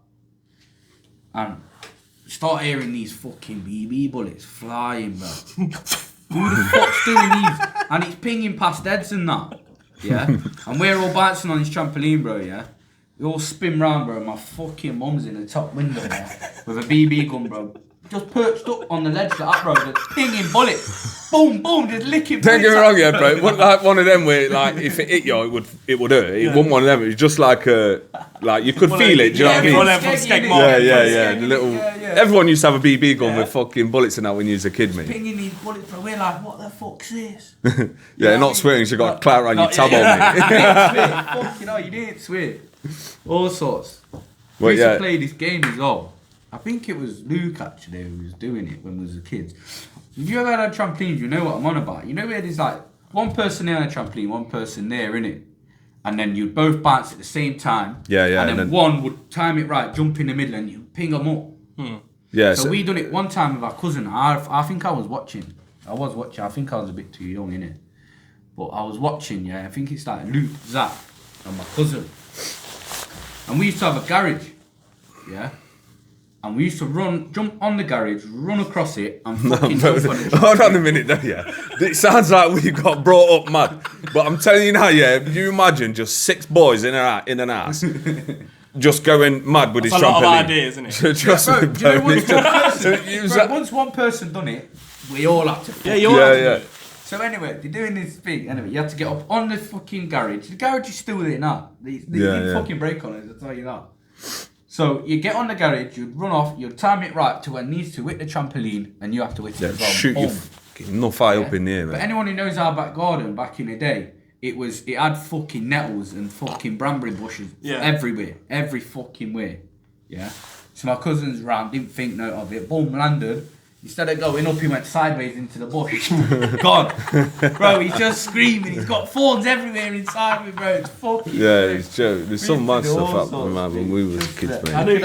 and start hearing these fucking BB bullets flying, bro. Who the fuck's doing these? And it's pinging past heads and that, yeah. And we're all bouncing on this trampoline, bro, yeah. We all spin round, bro. And my fucking mum's in the top window, yeah, with a BB gun, bro. Just perched up on the ledge like that, bro, just pinging bullets. Boom, boom, just licking bullets. Don't get me wrong, yeah, bro. It wasn't like one of them where, like, if it hit you, it would hurt. It wasn't one of them. It was just like you could feel it, do you know what I mean? Everyone used to have a BB gun with fucking bullets in that when you was a kid, mate. Pinging these bullets, bro. We're like, what the fuck's this? Not swearing, you got a clout around your tab on me. Fuck, you didn't swear. All sorts. We used to play this game as well. I think it was Luke actually who was doing it when we was kids. If you ever had a trampoline, you know what I'm on about. You know where there's like one person there on a trampoline, one person there, innit? And then you'd both bounce at the same time. And then one would time it right, jump in the middle, and you ping them up. Yeah. So we done it one time with our cousin. I think I was watching. I think I was a bit too young, innit? But I was watching, yeah. I think it's like Luke, Zach, and my cousin. And we used to have a garage, yeah. And we used to jump on the garage, run across it, and fucking jump on it. Hold on a minute, though, yeah. It sounds like we got brought up mad. But I'm telling you now, yeah, you imagine just 6 boys in an ass just going mad with his trampoline. That's a lot of ideas, isn't it? Trust me, bro. Once one person done it, we all had to. Yeah, you all had to do it. So anyway, they're doing this thing. Anyway, you have to get up on the fucking garage. The garage is still there now. They didn't fucking break on it, I'll tell you that. So you get on the garage, you'd run off, you'd time it right to where it needs to hit the trampoline, and you have to hit it as well. Shoot your fucking nuff up in the air, man. But anyone who knows our back garden back in the day, it had fucking nettles and fucking bramble bushes everywhere, every fucking way. Yeah. So my cousin's round, didn't think note of it, boom, landed. Instead of going up, he went sideways into the bush. God. Bro, he's just screaming. He's got thorns everywhere inside me, bro. It's fucking it's true. There's some mad stuff happening, man, when we was kids, mate. I knew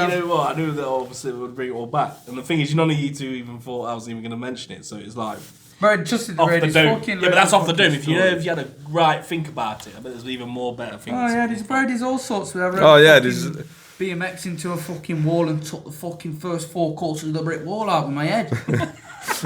that obviously it would bring it all back. And the thing is, none of you two even thought I was even going to mention it. So it's like... Bro, just off the dome. Yeah, but that's off the dome. If you had a right think about it, I bet there's even more better things. Oh, yeah, there's all sorts of... there's... BMX into a fucking wall and took the fucking first 4 quarters of the brick wall out with my head.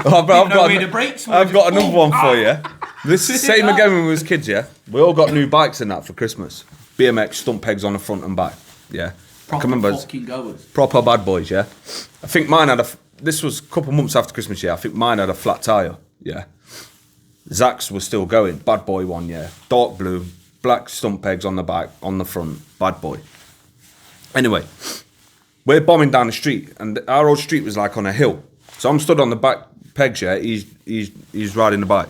I've got another one for you. This same again when we was kids, yeah? We all got new bikes and that for Christmas. BMX stump pegs on the front and back, yeah? Proper fucking goers. Proper bad boys, yeah? I think mine had this was a couple months after Christmas, yeah? I think mine had a flat tyre, yeah? Zach's was still going, bad boy one, yeah? Dark blue, black stump pegs on the back, on the front, bad boy. Anyway, we're bombing down the street, and our old street was like on a hill. So I'm stood on the back pegs, yeah. He's riding the bike.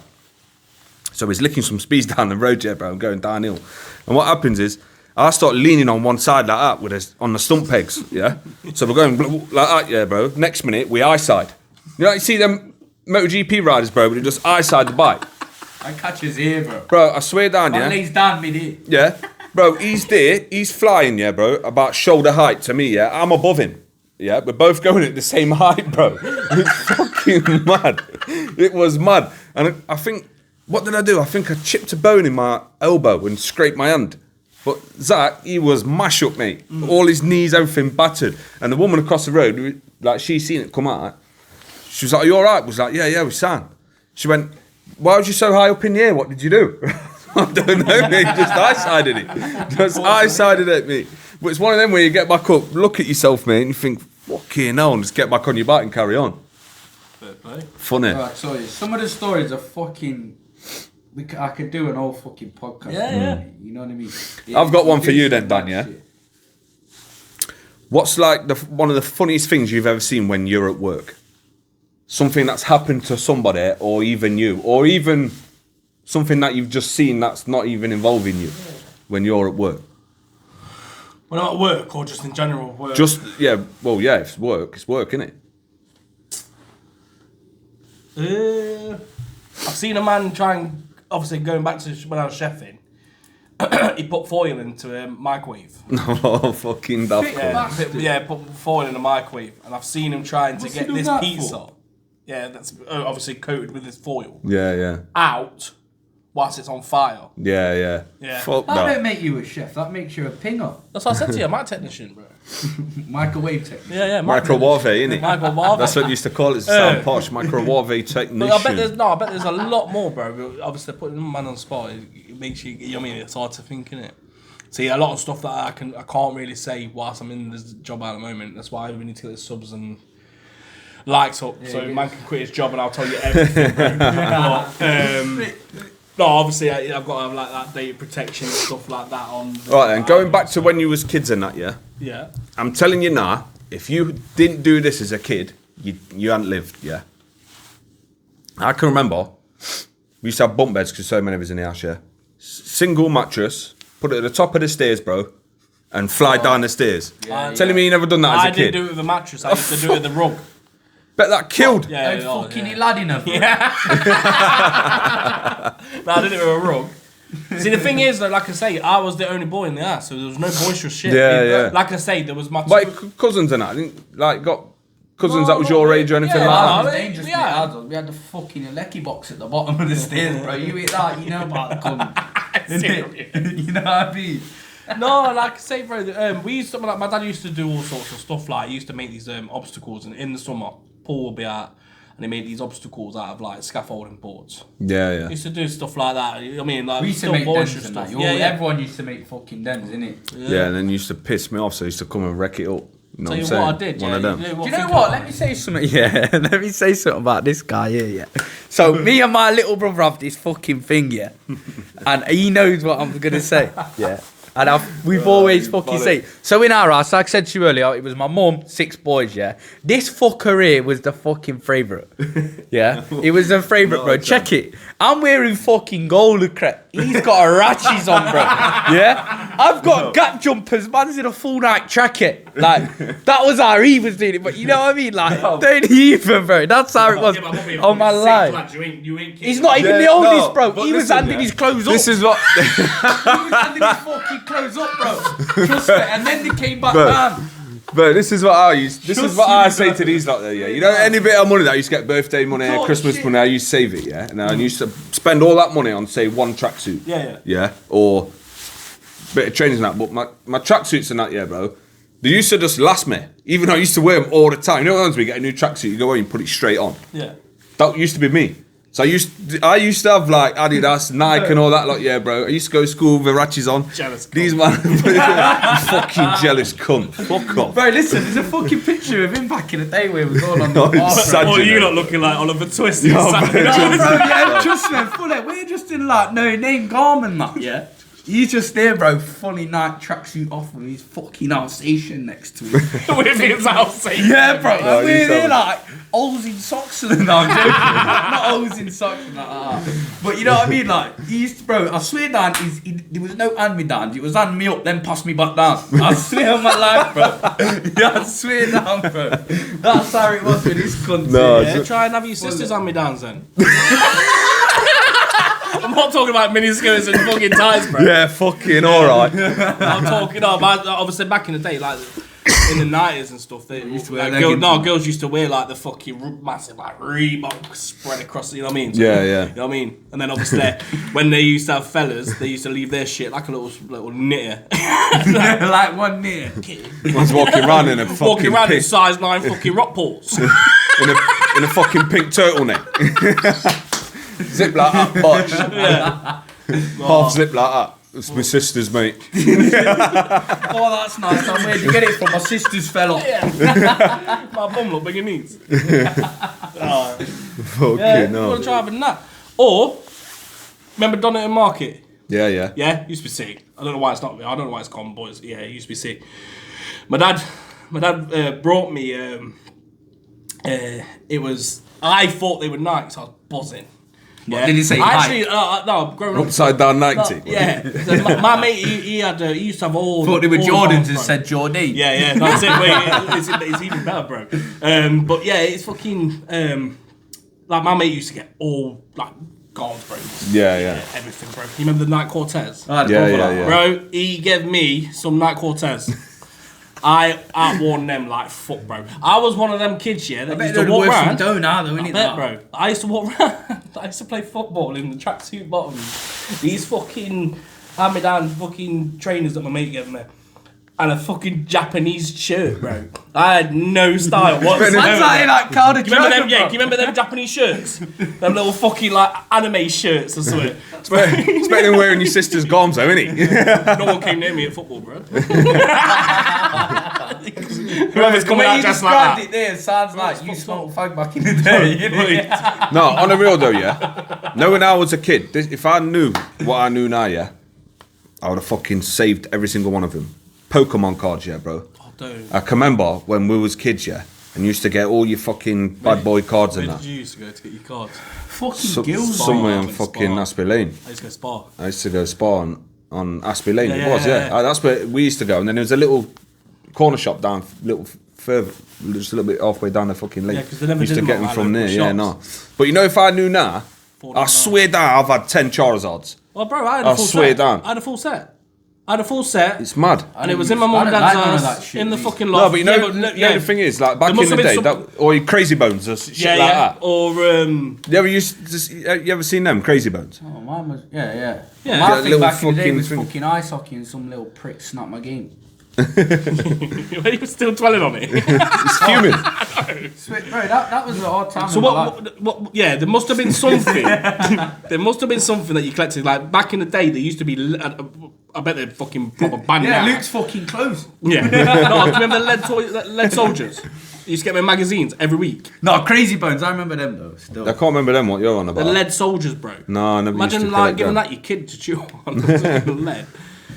So he's licking some speeds down the road, yeah, bro. I'm going downhill. And what happens is, I start leaning on one side like that on the stump pegs, yeah. So we're going like that, yeah, bro. Next minute, we eye-side. You see them MotoGP riders, bro, but they just eye-side the bike. I catch his ear, bro. Bro, I swear down, yeah. My legs down mid-ear. Yeah. Bro, he's there, he's flying, yeah, bro, about shoulder height to me, yeah. I'm above him, yeah. We're both going at the same height, bro. It's fucking mad. It was mad. And I think what did I do? I think I chipped a bone in my elbow and scraped my hand. But Zach, he was mash up, mate. All his knees, everything battered. And the woman across the road, like, she seen it come out. She was like, are you all right? I was like, yeah, we sang. She went, why was you so high up in the air? What did you do? I don't know, mate. Just eye-sided it. Just eye-sided it, mate. But it's one of them where you get back up, look at yourself, mate, and you think, fucking hell, and just get back on your bike and carry on. Funny. Right, sorry. Some of the stories are fucking... I could do an whole fucking podcast. Yeah. You know what I mean? I've got one for you then, Dan, yeah? What's like one of the funniest things you've ever seen when you're at work? Something that's happened to somebody, or even you, or even something that you've just seen that's not even involving you when you're at work. When I'm at work, or just in general work? It's work, isn't it? I've seen a man try and, obviously going back to when I was chefing, he put foil into a microwave. Oh, fucking daft. Put foil in a microwave, and I've seen him trying to get this pizza. Yeah, that's obviously coated with this foil. Yeah. Out whilst it's on fire. Yeah. Fuck that don't make you a chef. That makes you a pinger. That's what I said to you. I'm a technician, bro. Microwave technician. Yeah. Microwave, innit? Microwave. That's what you used to call it. Sound posh. Microwave technician. But I bet there's a lot more, bro. But obviously, putting a man on the spot, it makes you. You know what I mean? It's hard to think, innit? See, a lot of stuff that I can't really say whilst I'm in this job at the moment. That's why we need to get the subs and likes up, so man can quit his job and I'll tell you everything. No, obviously I've got to have like that data protection and stuff like that on. Right then, going back to when you was kids and that, yeah. Yeah. I'm telling you now, if you didn't do this as a kid, you hadn't lived, yeah. I can remember we used to have bunk beds because so many of us in the house, yeah. Single mattress, put it at the top of the stairs, bro, and fly down the stairs. Telling me you never done that as a kid. I didn't do it with a mattress. I used to do it with the rug. Bet that killed. Fucking lad enough. Yeah. No, I did it with a rug. See, the thing is, though, like I say, I was the only boy in the house, so there was no boisterous shit. Yeah. Like I say, there was my cousins and that. I didn't got cousins that was your age or anything like that. It was dangerous. We had the fucking lecky box at the bottom of the stairs, bro. You eat that, you know about the cunt. You know what I mean? No, like I say, bro, we used to, like, my dad used to do all sorts of stuff. Like, he used to make these obstacles, and in the summer, Paul would be out, and he made these obstacles out of like scaffolding boards. Yeah. He used to do stuff like that. I mean, like, we used to make dens and that. Everyone used to make fucking dens, innit? Yeah, and then you used to piss me off, so I used to come and wreck it up. You know Tell you what what I did, One of them. Do you know what? Let me say something. Yeah, let me say something about this guy here. Yeah. So me and my little brother have this fucking thing, yeah, and he knows what I'm gonna say. Yeah. And we've always fucking said. So in our house, like I said to you earlier, it was my mum, 6 boys, yeah. This fucker here was the fucking favourite. Yeah? It was the favourite, bro. Check it. I'm wearing fucking gold crap. He's got a ratches on, bro. Yeah? I've got gap jumpers. Man's in a full night jacket. Like, that was how he was doing it. But you know what I mean? Like, don't even, bro. That's how it was on my life. He's not even the oldest, bro. He was handing his clothes up. This is what... He was handing his fucking clothes up, bro. Trust me. And then they came back down. But this is what I used. This is what I say to these lot there, yeah. You know, any bit of money that I used to get, birthday money, Christmas money, I used to save it, yeah. And I used to spend all that money on, say, one tracksuit. Yeah. Or bit of trainers and that. But my tracksuits and that, yeah, bro. They used to just last me, even though I used to wear them all the time. You know what happens when you get a new tracksuit, you go away and put it straight on. Yeah. That used to be me. So I used to have like Adidas, Nike and all that lot, yeah, bro. I used to go to school with ratches on. Jealous cunt. These man, fucking jealous cunt. Fuck off. Bro, listen, there's a fucking picture of him back in the day where it was all on the Or you lot looking like Oliver Twist. No, bro, yeah, trust me, fully. We're just in like no name garment, that, yeah. He's just there, bro, fully night tracksuit off with his fucking Alsatian next to him. With his Alsatian. Yeah, bro. No, we're there like holes in socks and that. I'm joking. Not holes in socks and that. But you know what I mean? Like, he used to, bro, I swear down, there was no hand me down. It was hand me up, then pass me back down. I swear on my life, bro. Yeah, I swear down, bro. That's how it was with this cunt. No, yeah, try and have your sisters hand me downs then. I'm not talking about miniskirts and fucking ties, bro. Yeah, fucking alright. I'm talking about, obviously back in the day, like, in the 90s and stuff, they used to wear girls used to wear like the fucking massive like Reebok spread across. You know what I mean? So, Yeah. You know what I mean? And then obviously when they used to have fellas, they used to leave their shit like a little knitter. Like one knit. One's walking around in a fucking Walking around in pink, size 9 fucking rock pools. in a fucking pink turtleneck. Zip like that, botch. Yeah. Half zip like that. It's my sister's, mate. Oh, that's nice. Where'd you get it from? My sister's fell off. Yeah. My bum look big and needs. Fucking Yeah, you no. want to try having that. Or, remember Donington Market? Yeah. Yeah, used to be sick. I don't know why it's not. I don't know why it's common, but yeah, it used to be sick. My dad brought me. It was. I thought they were Nikes. I was buzzing. What, did he say Actually, no, growing up. Upside down Nike. Yeah, so my mate, he used to have all. Thought they were all the Jordans ones, and bro. said Jordan. Yeah, that's it. Wait, it's even better, bro. But yeah, it's fucking. Like my mate used to get all like gold, bro. Yeah. Everything, bro. You remember the Nike Cortez? Yeah. Bro, he gave me some Nike Cortez. I outworn them like fuck, bro. I was one of them kids, yeah, that used to walk around. Don't now, though, I innit? bet, bro. I used to walk around. I used to play football in the tracksuit bottoms. These fucking hand-me-down fucking trainers that my mate gave me. And a fucking Japanese shirt, bro. I had no style whatsoever. That's like Carter Do you remember them? Yeah, do you remember them Japanese shirts? Them little fucking like anime shirts or something. It's better than wearing your sister's goms, though, isn't it? No one came near me at football, bro. Whoever's coming out just like that. It there sounds like you smoked fag back in the day. No, on the real though, yeah. No, when I was a kid, if I knew what I knew now, yeah, I would have fucking saved every single one of them. Pokemon cards, yeah, bro. Oh, dude. I can remember when we was kids, yeah, and used to get all your fucking bad boy cards and Where that. did you used to go to get your cards? Fucking gills. Somewhere in Spa. fucking Aspie Lane. I used to go Spa. I used to go Spa on Aspie Lane. Yeah, It was, yeah. That's where we used to go. And then there was a little corner shop down, little further, just a little bit halfway down the fucking lane. Yeah, 'cause they never used did to them get at them my from there. local Yeah, shops. no. But you know, if I knew now, I $49. swear down, I've had 10 Charizards. Well, bro, I had a full swear set. down. I had a full set. It's mad. And it was in my mum and dad's house in the fucking loft. No, but you know, the thing is, like back in must the have day, been or your Crazy Bones or shit like that. Or You ever seen them Crazy Bones? Oh, mine was, yeah. Yeah. My That thing little back in the day fucking was thing. fucking ice hockey and some little prick snapped my game. you were still dwelling on it. It's fuming. Sweet, bro, that was a hard time. So in my life. what? Yeah, there must have been something. There must have been something that you collected. Like back in the day, there used to be. I bet they're fucking proper banned Yeah, now. Luke's fucking clothes. Yeah. No, do you remember the lead soldiers? You used to get them in magazines every week. No, Crazy Bones, I remember them though. Still. I can't remember them. What you're on The about? lead soldiers, bro. No, I never used Imagine to like collect giving them. that your kid to chew on. Lead.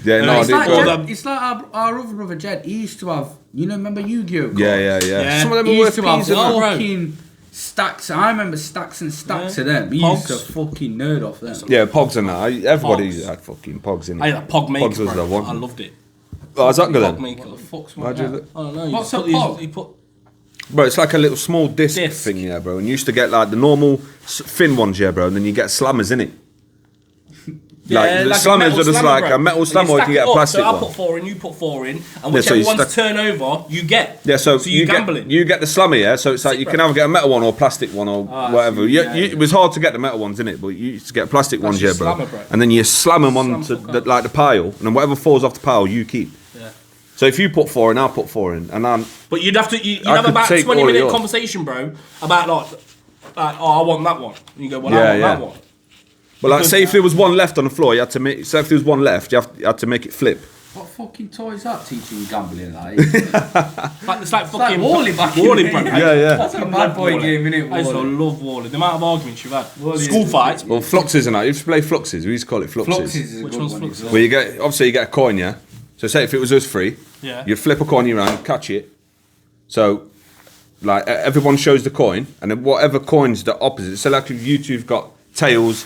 Yeah, no, I It's did. like, all Jed, them- it's like our other brother Jed. He used to have, remember Yu-Gi-Oh? cards? Yeah. Some of them He were used worth to have peas and that. fucking stacks. I remember stacks and stacks of them. He Pogs. used to fucking nerd off them. Yeah, Pogs and that. Everybody Pogs. had fucking Pogs in it. I had a Pog Maker, Pogs was bro. the one. I loved it. Oh, is that good Pog then? Maker. What the fuck's Why'd you look- I don't know. What's you a put, Pog? You put Bro, it's like a little small disc Disc. thing, yeah, bro. And you used to get like the normal thin ones, yeah, bro. And then you get slammers in it. Like, the a slammers metal are just slammer, like bro. a metal And slammer, or you stack can get it a up. plastic So I one. put 4 in, you put 4 in, and Yeah, whichever so you one's stack- turnover, you get. Yeah, so you're get gambling. you get the slammer, yeah. So it's like you Sick, can bro. either get a metal one or a plastic one or whatever. so Yeah, it was hard to get the metal ones in it, but you used to get plastic ones, yeah, your bro. slammer, bro. And then you slam them onto fuck the, up. like the pile, and then whatever falls off the pile, you keep. Yeah. So if you put 4 in, I'll put 4 in, and I'm But you'd have to. You'd I have could about take all of 20-minute yours. conversation, bro, about like, oh, I want that one. And you go, well, Yeah, I want yeah. that one. but like Because- say if there was one left on the floor, you had to make. So if there was one left, you had to make it flip. What fucking toy is that teaching you gambling like? It's like fucking Wally back in Wally, the bro. day. Yeah. That's a bad boy game, innit? I used to Wally? love Wally. The amount of arguments you've had. Wally School is- fights. Well, fluxes and that. You used to play fluxes. We used to call it fluxes. Fluxes is a Which good one's one. Fluxes? as well. Where you get obviously you get a coin, yeah. So say if it was us 3, Yeah. you'd flip a coin around, catch it. So like everyone shows the coin, and then whatever coin's the opposite. So like if you two've got tails,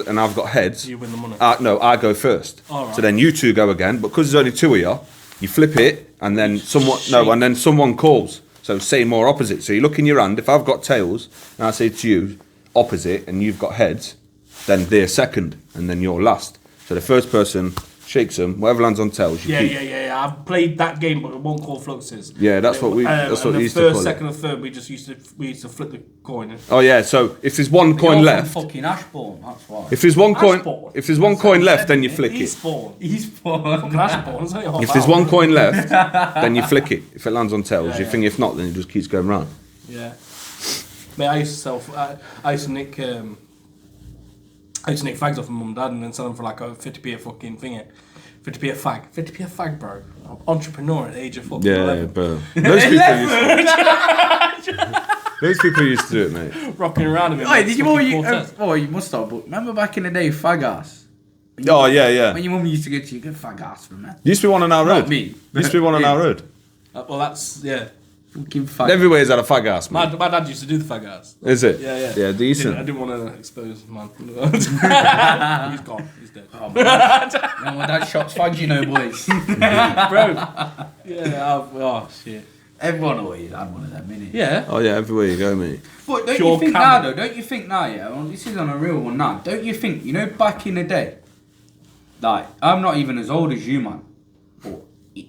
and I've got heads. You win the money. No, I go first. All right. So then you 2 go again, but because there's only 2 of you flip it, and then someone calls. So say more opposite. So you look in your hand. If I've got tails, and I say to you opposite, and you've got heads, then they're second, and then you're last. So the first person shakes them. Whatever lands on tails, you keep. Yeah. I've played that game, but it won't call fluxes. Yeah, that's what we used to call it. First, second, and third, we used to flip the coin. Oh yeah, so if there's one coin left, fucking Ashbourne, that's why. if there's one coin left, then you flick it. Fucking Ashbourne, isn't it? If there's one coin left, then you flick it. If it lands on tails, you think. If not, then it just keeps going round. Yeah. Mate, I used to nick fags off my mum and dad and then sell them for like a 50p a fucking thingy. 50p a fag. 50p a fag, bro. I'm entrepreneur at the age of fucking 11. Bro. Those people used to do it, mate. Rocking around a bit. Wait, did you must have, but remember back in the day, fag ass? Oh, yeah. When your mum used to get you, good fag ass from that. Used to be one on our road. Not me. Used to be one on our road. Well, that's, yeah. Fucking fag. Everywhere's had a fag ass, man. My dad used to do the fag ass. Is it? Yeah. Yeah, decent. I didn't want to expose man. He's gone. He's dead. Oh, my dad shots fags, you know, boys. Bro. Yeah. Oh, shit. Everyone always had one of them, innit? Yeah. Oh, yeah, everywhere you go, mate. But don't Pure you think camel. now, though? Don't you think now, yeah? Well, this is on a real one now. Don't you think, you know, back in the day, like, I'm not even as old as you, man. But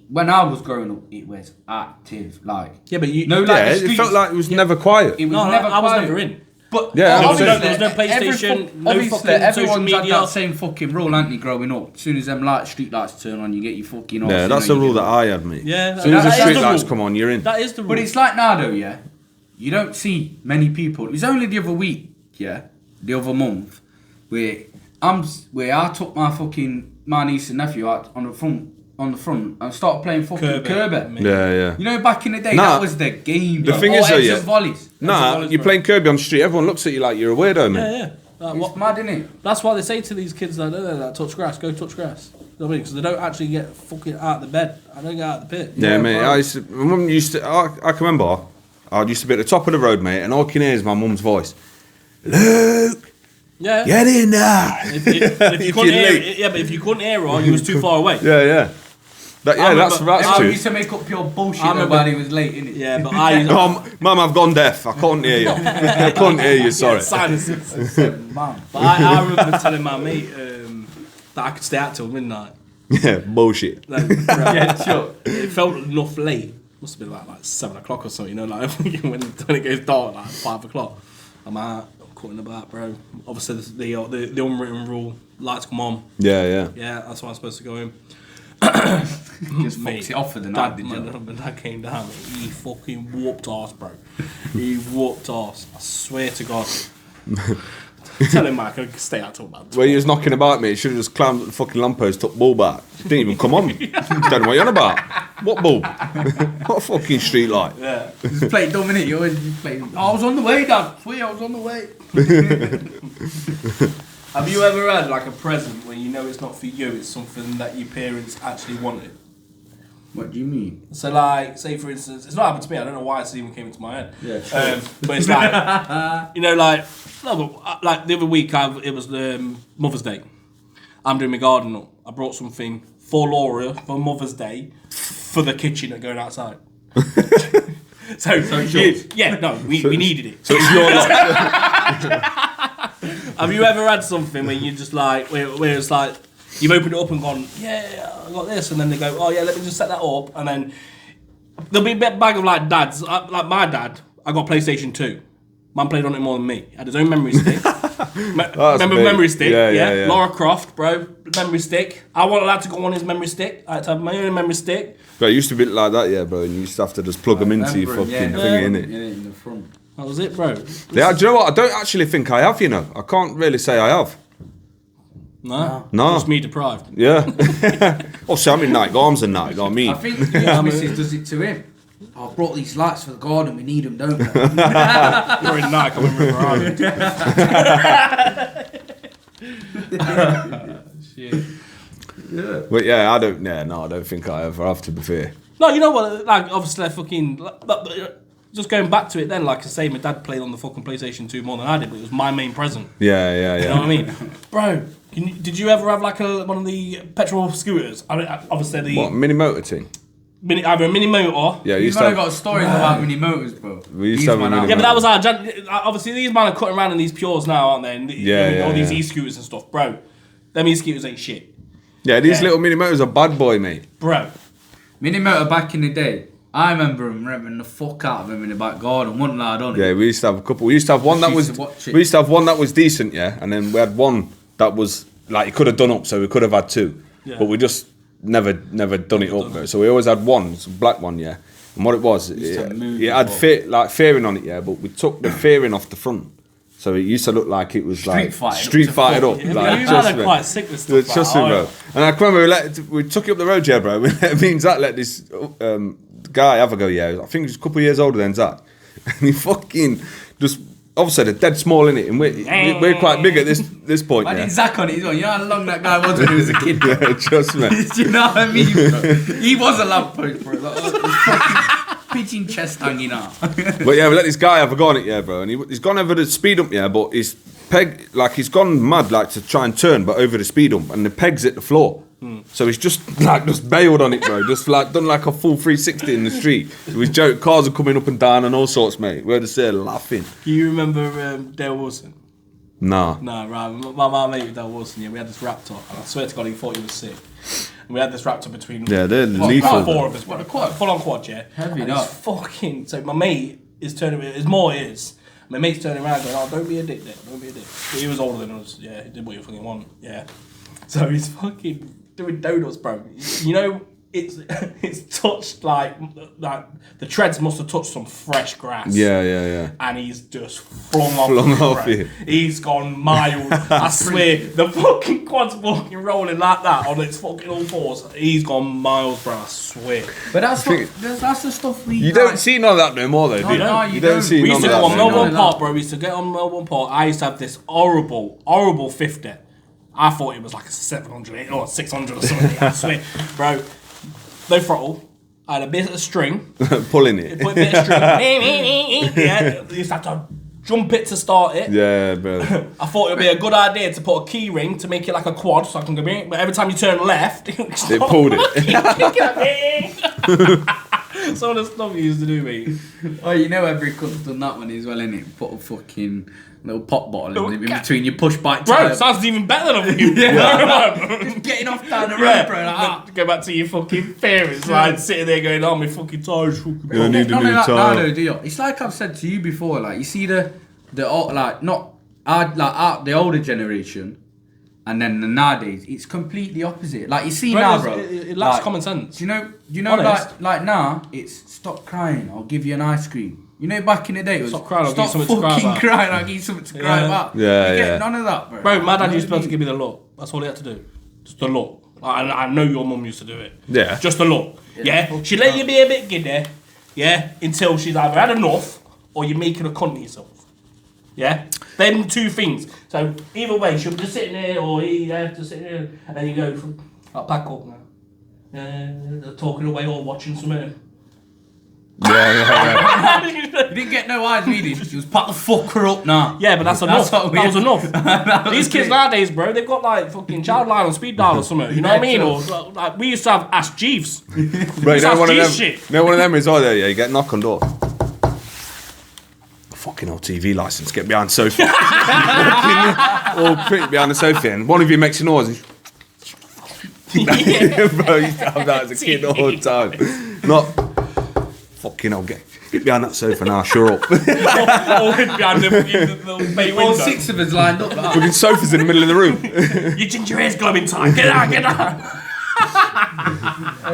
when I was growing up, it was active. Like, Yeah, but you. no, like, Yeah, the it streets- felt like it was never quiet. it was No, never I was quiet. never in. But Yeah, There was no obviously, PlayStation, no obviously, fucking social everyone's had media. that same fucking rule, ain't they, growing up? As soon as them street lights turn on, you get your fucking arse Yeah, in that's and the you rule get- that I had, mate. Yeah, As soon as the that is street the lights rule. come on, you're in. That is the rule. But it's like now, though, yeah? You don't see many people. It was only the other week, yeah? The other month, where I took my niece and nephew out on the front and started playing fucking Kirby. Yeah. You know, back in the day, Nah. that was the game. The bro. thing Or is, though, eggs yeah. and volleys. Nah, you're playing Kirby on the street, everyone looks at you like you're a weirdo, mate. Yeah. Like, It's mad, isn't it? That's why they say to these kids that, that touch grass, go touch grass. You know what I mean? Because they don't actually get fucking out of the bed. I don't get out of the pit. Yeah, mate. bro. My mum used to. I can remember. I used to be at the top of the road, mate, and all I can hear is my mum's voice. Luke, Yeah. get in there. If you If couldn't you're hear late. it, yeah, but if you couldn't hear her, you was too far away. Yeah. That's I true. used to make up pure bullshit I remember- while he was late, innit? Yeah, but I. Mum, I've gone deaf. I couldn't hear you. I couldn't hear you. Sorry. Sinuses. Man. But I remember telling my mate that I could stay out till midnight. Yeah, bullshit. Like, Yeah, sure. it felt enough late. Must have been like 7 o'clock or something, you know, like when it goes dark, like 5 o'clock. I'm out, I'm cutting about, bro. Obviously, the unwritten rule, lights come on. Yeah. Yeah, that's why I'm supposed to go in. Just fucks it off for the night, did you? My dad came down, he fucking whooped arse, bro. He whooped arse. I swear to God. Tell him, Mike, I could stay out till about 12. Where you was knocking about, mate, should have just climbed up the fucking lamppost, took ball back. Didn't even come on. Don't know what you're on about. What ball? What fucking street light? Yeah. Just play dumb, innit? You always just play. I was on the way, Dad. Swear, I was on the way. Have you ever had like a present where you know it's not for you, it's something that your parents actually wanted? What do you mean? So like, say for instance, it's not happened to me, I don't know why it even came into my head. Yeah, sure. But it's like, you know, like, no, but like the other week, it was Mother's Day. I'm doing my garden up. I brought something for Laura for Mother's Day for the kitchen and going outside. so we needed it. So it's your lot. Have you ever had something where you just like, where it's like, you've opened it up and gone, yeah, I got this, and then they go, oh yeah, let me just set that up, and then there'll be a bag of like dads, like my dad, I got PlayStation 2. Man played on it more than me. Had his own memory stick. Remember big. memory stick? Yeah. Laura Croft, bro, memory stick. I wasn't allowed to go on his memory stick. I had to have my own memory stick. But it used to be like that, yeah, bro. And you used to have to just plug them into your fucking thing, innit? Yeah, in the front. That was it, bro. Yeah, do you know what? I don't actually think I have, you know. I can't really say I have. No. No. Just me deprived. Yeah. Oh, so I'm in night arms and night, you know what I mean? I think his missus does it to him. Oh, I brought these lights for the garden. We need them, don't we? You're in Nike, I'm in River Island. Shit. But yeah, I don't think I ever have, to be fair. No, you know what? Like, obviously, I fucking. But just going back to it, then, like I say, my dad played on the fucking PlayStation 2 more than I did, but it was my main present. Yeah. You know what I mean, bro? Did you ever have like one of the petrol scooters? I mean, obviously the What, mini motor thing? either a mini motor. Yeah, You've only got stories about mini motors, bro. We used to have a mini Yeah, but that was our. Obviously, these men are cutting around in these Pures now, aren't they? And all these e-scooters and stuff, bro. Them e-scooters ain't shit. Yeah, these little mini motors are bad boy, mate. Bro. Mini motor back in the day. I remember him revving the fuck out of him in the back garden. One lad on it. Yeah, we used to have a couple. We used to have one that was. We used to have one that was decent, yeah, and then we had one that was like it could have done up, so we could have had two, but we just never done it up. Bro. So we always had one, it's a black one, yeah. And what it was, it had fairing on it, yeah, but we took the fairing off the front. So it used to look like it was street fighted up. Yeah, like, you had quite sick with stuff. Trust me, bro. And I remember we took it up the road, yeah, bro. It means that let this guy have a go, yeah. I think he was a couple of years older than Zach. And he fucking just, obviously they're dead small in it, and we're quite big at this point. I yeah. did Zach on it as well. You know how long that guy was when he was a kid? Yeah, trust me. Do you know what I mean, bro? He was a lamppost, bro. Like, pigeon chest hanging out. But yeah, we let this guy have a go on it, yeah, bro. And he's gone over the speed hump, yeah, but his peg, like he's gone mad, like to try and turn, but over the speed hump, and the peg's at the floor. So he's just bailed on it, bro. Just like done like a full 360 in the street. It was joke. Cars are coming up and down and all sorts, mate. We were just there laughing. Do you remember Dale Wilson? Nah. No, right. My mate with Dale Wilson, yeah, we had this Raptor, and I swear to God, he thought he was sick. And we had this Raptor between. Yeah, they're lethal. Four of us, bro. Full on quad, yeah. Heavy and up. it's fucking. So my mate is turning. His more is. My mate's turning around going, "Oh, don't be a dick, Dick. Don't be a dick." But he was older than us. Yeah, he did what you fucking want. Yeah. So he's fucking doing donuts, bro. You know, it's touched like the treads must have touched some fresh grass. Yeah. And he's just flung off it. He's gone miles. I swear, the fucking quad's fucking rolling like that on its fucking all fours. He's gone miles, bro. I swear. But that's the stuff we. You don't see none of that no more, though, do you? No, you don't see we none used of to that. go on Melbourne Park, bro. We used to get on Melbourne Park. I used to have this horrible 50. I thought it was like a 700 or 600 or something. I swear, bro. No throttle. I had a bit of string. Pulling it. Put a bit of string. Yeah, you used to have to jump it to start it. Yeah, bro. I thought it would be a good idea to put a key ring to make it like a quad so I can go bing. But every time you turn left, it pulled it. Some of the stuff you used to do, mate. Oh, you know every club's done that one as well, innit? Put a fucking little pop bottle in between your push bike tire. Bro, sounds even better than you. Just getting off down the road, bro. Like, go back to your fucking parents, like sitting there going, "Oh, my fucking tire's fucking." I need a new tire. No, do you? It's like I've said to you before. Like you see the like not the older generation, and then the nowadays it's completely opposite. Like you see now, bro. It lacks common sense. Do you know, like now it's stop crying. I'll give you an ice cream. You know, back in the day, it was stop crying. I'll give you something to cry about. Crying. I'll give you something to cry about. Yeah, you get none of that, bro. Bro, my dad used to be able to give me the look. That's all he had to do. Just the look. I know your mum used to do it. Yeah. Just the look. Yeah. She let you be a bit giddy. Yeah. Until she's either had enough or you're making a cunt of yourself. Yeah. Them two things. So either way, she'll be just sitting there or he just sitting there, and then you go from I'll pack up now. Talking away or watching something. Yeah. You didn't get no eyes reading. She was pack the fucker up now. Yeah, but that's enough. That was enough. These kids nowadays, bro, they've got like fucking child line on speed dial or something. You know what I mean? Or like we used to have Ask Jeeves. Bro, you know one of them is either, yeah, you get knock on door. Fucking old TV license, get behind the sofa. Or pretty behind the sofa, and one of you makes a noise. Bro, I used to have that as a kid all the time. Not fucking hell, get behind that sofa now, sure up. Or behind the bay window. All six of us lined up. Fucking sofas in the middle of the room. Your ginger hair's glowing time. Get out, get out.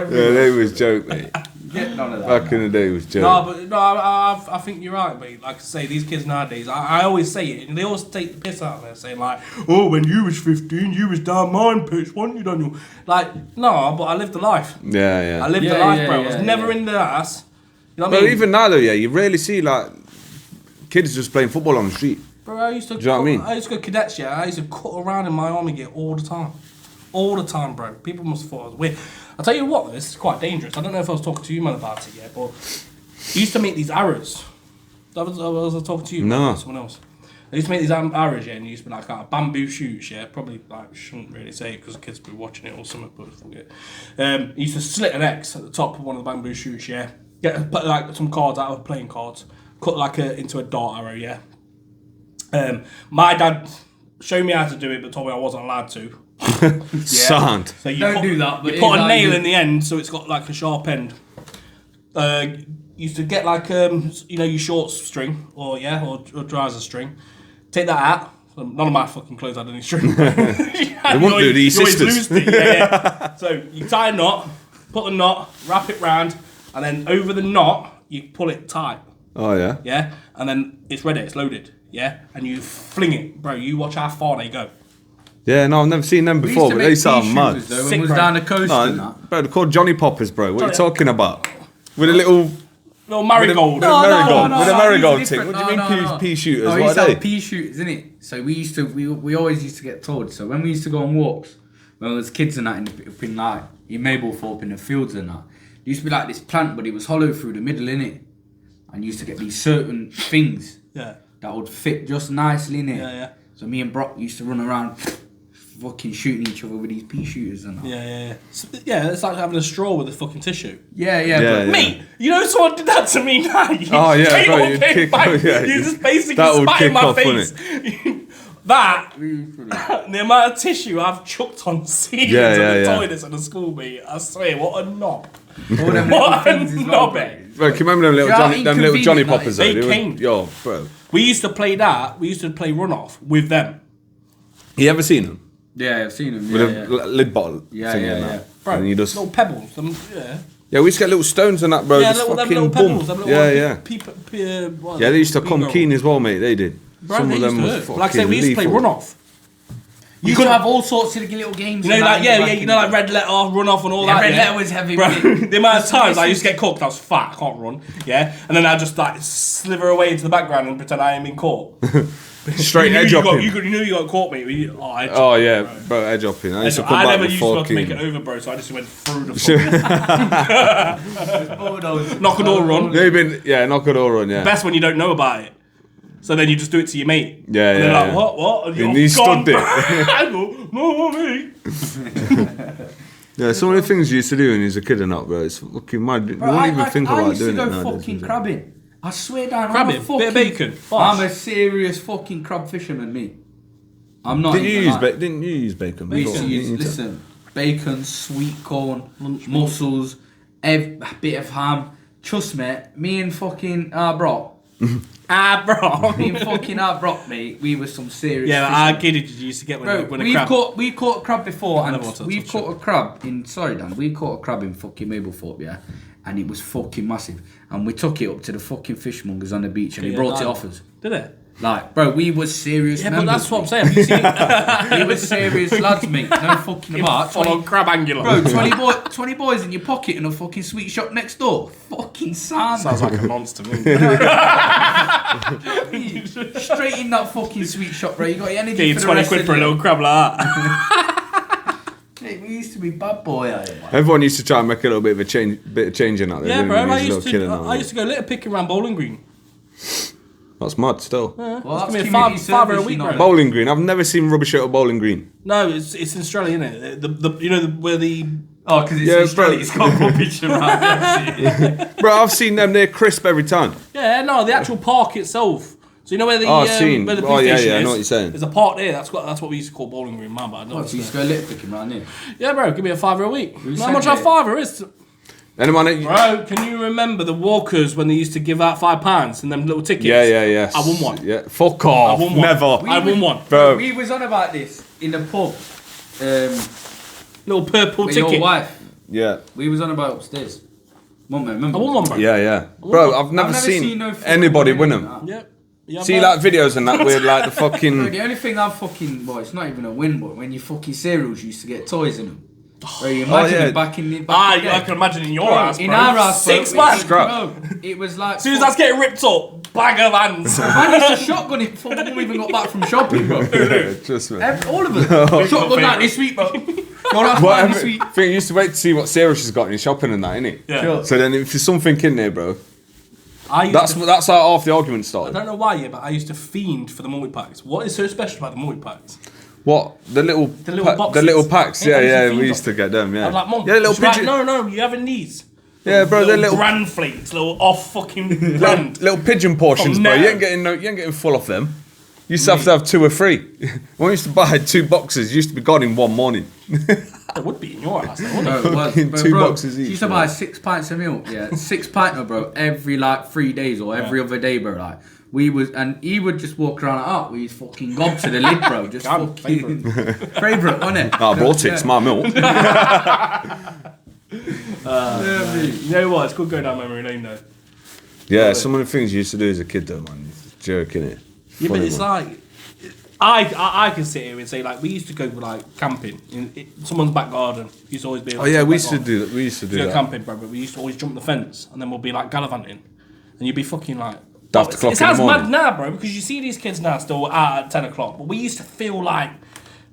Yeah, they was joke, mate. Get none of that. Back in the day, it was joke. I think you're right, mate. Like I say, these kids nowadays, I always say it, and they always take the piss out of there, saying like, "Oh, when you was 15, you was down mine pitch, weren't you, Daniel?" Like, no, but I lived the life. Yeah. I lived the life, bro. I was never in the ass. You know what I mean? Even now, though, yeah, you rarely see like kids just playing football on the street. Bro, I used to. Do you know what I mean? I used to go cadets, yeah. I used to cut around in my army gear all the time. All the time, bro. People must have thought I was weird. I'll tell you what, this is quite dangerous. I don't know if I was talking to you, man, about it yet, but I used to make these arrows. I was talking to you, no. Someone else. I used to make these arrows, yeah, and you used to be like bamboo shoots, yeah. Probably like shouldn't really say it because the kids will be watching it or something, but fuck it. You used to slit an X at the top of one of the bamboo shoots, yeah. Put like some cards out of playing cards, cut like into a dart arrow, yeah. My dad showed me how to do it, but told me I wasn't allowed to. Sound. So you Don't do that, but you put it's a like nail you- in the end, so it's got like a sharp end. Used to get like your short string or trouser string. Take that out. None of my fucking clothes had any string. They wouldn't do these sisters. So you tie a knot, put the knot, wrap it round, and then over the knot you pull it tight. Oh yeah. Yeah, and then it's ready. It's loaded. Yeah, and you fling it, bro. You watch how far they go. Yeah, no, I've never seen them We used before, to but make they sound pea mad. shooters, though, when Sick, we was bro. down the coast and No, that. bro, they're called Johnny Poppers, bro. What are you Johnny- talking about? With a little Little marigold. With a marigold. With a these are marigold thing. different. What do you mean pea shooters? No, we What used are to they? have pea shooters, innit? So we always used to get told. So when we used to go on walks, when we was kids and that in like in Mablethorpe in the fields and that, there used to be like this plant, but it was hollow through the middle, innit? And you used to get these certain things Yeah. that would fit just nicely in it. Yeah. So me and Brock used to run around fucking shooting each other with these pea shooters and that. Yeah. So, yeah, it's like having a straw with a fucking tissue. Yeah. Yeah. Mate, you know someone did that to me now. Oh, yeah, straight bro, up you'd came kick back, off, yeah. You just basically That would spat in kick my off, face. That, the amount of tissue I've chucked on ceilings Yeah, of the yeah. toilets in the school, mate. I swear, what a knob. All them little What a things as well, bro. knobhead. Bro, can you remember them Yeah, little Johnny inconvenient, Poppers? like, though? they were- came. Yo, bro. We used to play that. We used to play runoff with them. You ever seen them? Yeah, I've seen them. With Yeah, a lid bottle Yeah, thing yeah, in yeah. that. Bro, And you just... little pebbles. Yeah. Yeah, we used to get little stones and that, bro. Yeah, just them fucking little boom. pebbles. Them little Yeah. Yeah, they used to come keen as well, mate. They did. Bro, Some they of used them to was hurt. fucking Like I said, we used to play lethal. runoff. You could have all sorts of little games. You know, and like that, yeah, you know, like red letter, runoff, and all that. red yeah? letter was heavy. Bro, wasn't it? the amount of times I This used to get caught 'cause I was fat, I can't run, yeah, and then I just like slither away into the background and pretend I ain't been caught. Straight you knew edge you up got, him. you knew you got caught, mate. Edge Oh up, yeah, bro. bro, edge hopping. I used to come I back never with used to be able to make fucking... it over, bro, so I just went through the fucking Knock knock a door run. They've been, yeah, knock it all run, yeah. Best when you don't know about it. So then you just do it to your mate. Yeah, and they're yeah, like, yeah. what? And And you're he gone. stood there. I go, no, me. Yeah, some of the things you used to do when you was a kid and that, bro, it's fucking mad. You wouldn't even think I about used to doing go it nowadays. fucking would you? crabbing. I swear down. Crabbing? I'm a fucking, Bit of bacon? I'm Bosh. a serious fucking crab fisherman, me. I'm not. Didn't you even use like- Didn't you use bacon? We used to before? use, Didn't you? listen, bacon, sweet corn, Lunch meat. mussels, a bit of ham. Trust me and fucking Brock. Bro. Me and fucking Brock, mate. We were some serious. Yeah, fishermen. how good did you used to get when Bro, when a crab? we've caught a crab before, I and never wanted to we've touch caught a crab in. Sorry, Dan. We caught a crab in fucking Mablethorpe, yeah, and it was fucking massive. And we took it up to the fucking fishmongers on the beach, and he Yeah, brought it nice. off us. Did it? Like, bro, we was serious. Yeah, but members, that's what I'm mate. saying. Have you seen We was serious lads, mate. No fucking about. full on crab angular? Bro, 20 boys in your pocket in a fucking sweet shop next door. Fucking sound. Sounds like a monster to me. Straight in that fucking sweet shop, bro. You got your energy Get you for the 20 rest quid of for a the little crab like that. Mate, we used to be bad boy out here, man. Everyone used to try and make a little bit of a change in that. Yeah, bro. I Little used kid and to. that, I used to go litter picking around Bowling Green. That's mad still. Well, Give that's me a community five a service, week, you know. bro. Bowling Green. I've never seen rubbish out of Bowling Green. No, it's in Australia, isn't it? The you know where the Oh, because it's Yeah, Australia, bro. it's got rubbish around there. Bro, I've seen them. They're crisp every time. yeah no the actual park itself. So you know where the Oh, I've seen. where the Oh, police yeah, station yeah, I is? know what you're saying. There's a park there. That's what we used to call Bowling Green, man. But I don't know. What, so you used to go litter picking around here? Yeah, bro. Give me a £5 a week. You know how said much a it? £5 is? Anyone? Bro, can you remember the walkers when they used to give out £5 and them little tickets? Yeah. I won one. Yeah, fuck off. I won one. Never. I won one. Bro. We was on about this in the pub. Little purple With ticket. your wife. Yeah. We was on about upstairs. Remember? I won one, bro. Yeah. Bro, I've never never seen seen no fucking anybody one win in them. that. Yeah. See like videos and that with like the Bro, fucking. the only thing I've fucking... Well, it's not even a win, but when you fucking cereals used to get toys in them. Bro, you imagine yeah. it back in the... Back in the I day. can imagine in your Bro, house, in bro. our house, bro, 6 man. Scrap. No, it was like... As soon as that's getting ripped up, bag of hands. Man used to shotgun it before my mum even got back from shopping, bro. Trust me. All of us. Shotgun that this week, bro. Go that's mine this week. I think you used to wait to see what cereal she's got in your shopping and that, innit? Yeah. Sure. So then if there's something in there, bro, I used to, that's how half the argument I started. don't know why, yeah, but I used to fiend for the multi-packs. What is so special about the multi-packs? What? The little boxes. the little packs, Yeah, I yeah, used to yeah, feed we used them. to get them, yeah. I was like, Mum, yeah, little she's like, pigeon, no, you're having these. yeah, bro, they're little brand flakes, little off fucking brand. little pigeon portions, From bro. now. You ain't getting full off them. You used to have 2 or 3. When we used to buy 2 boxes, used to be gone in one morning. It would be in your house, though, wouldn't it? Bro, it was, 2 bro, boxes each. She used to buy 6 pints of milk, yeah. 6 pints, bro, every like 3 days or every other day, bro. Like and he would just walk around like that with his fucking gob to the lid, bro. Just fucking favourite, wasn't it? I bought it, it's my milk. You know what? It's good going down memory lane, though. Yeah, some of the things you used to do as a kid, though, man. It's a joke, innit? Yeah, but it's like I can sit here and say like we used to go like camping in someone's back garden. Used to always be. Oh yeah, we used to do that. We used to do go that. camping, bro. But we used to always jump the fence and then we'll be like gallivanting, and you'd be fucking like. Daft o'clock It in the sounds morning. mad now, bro, because you see these kids now still out at 10 o'clock, but we used to feel like.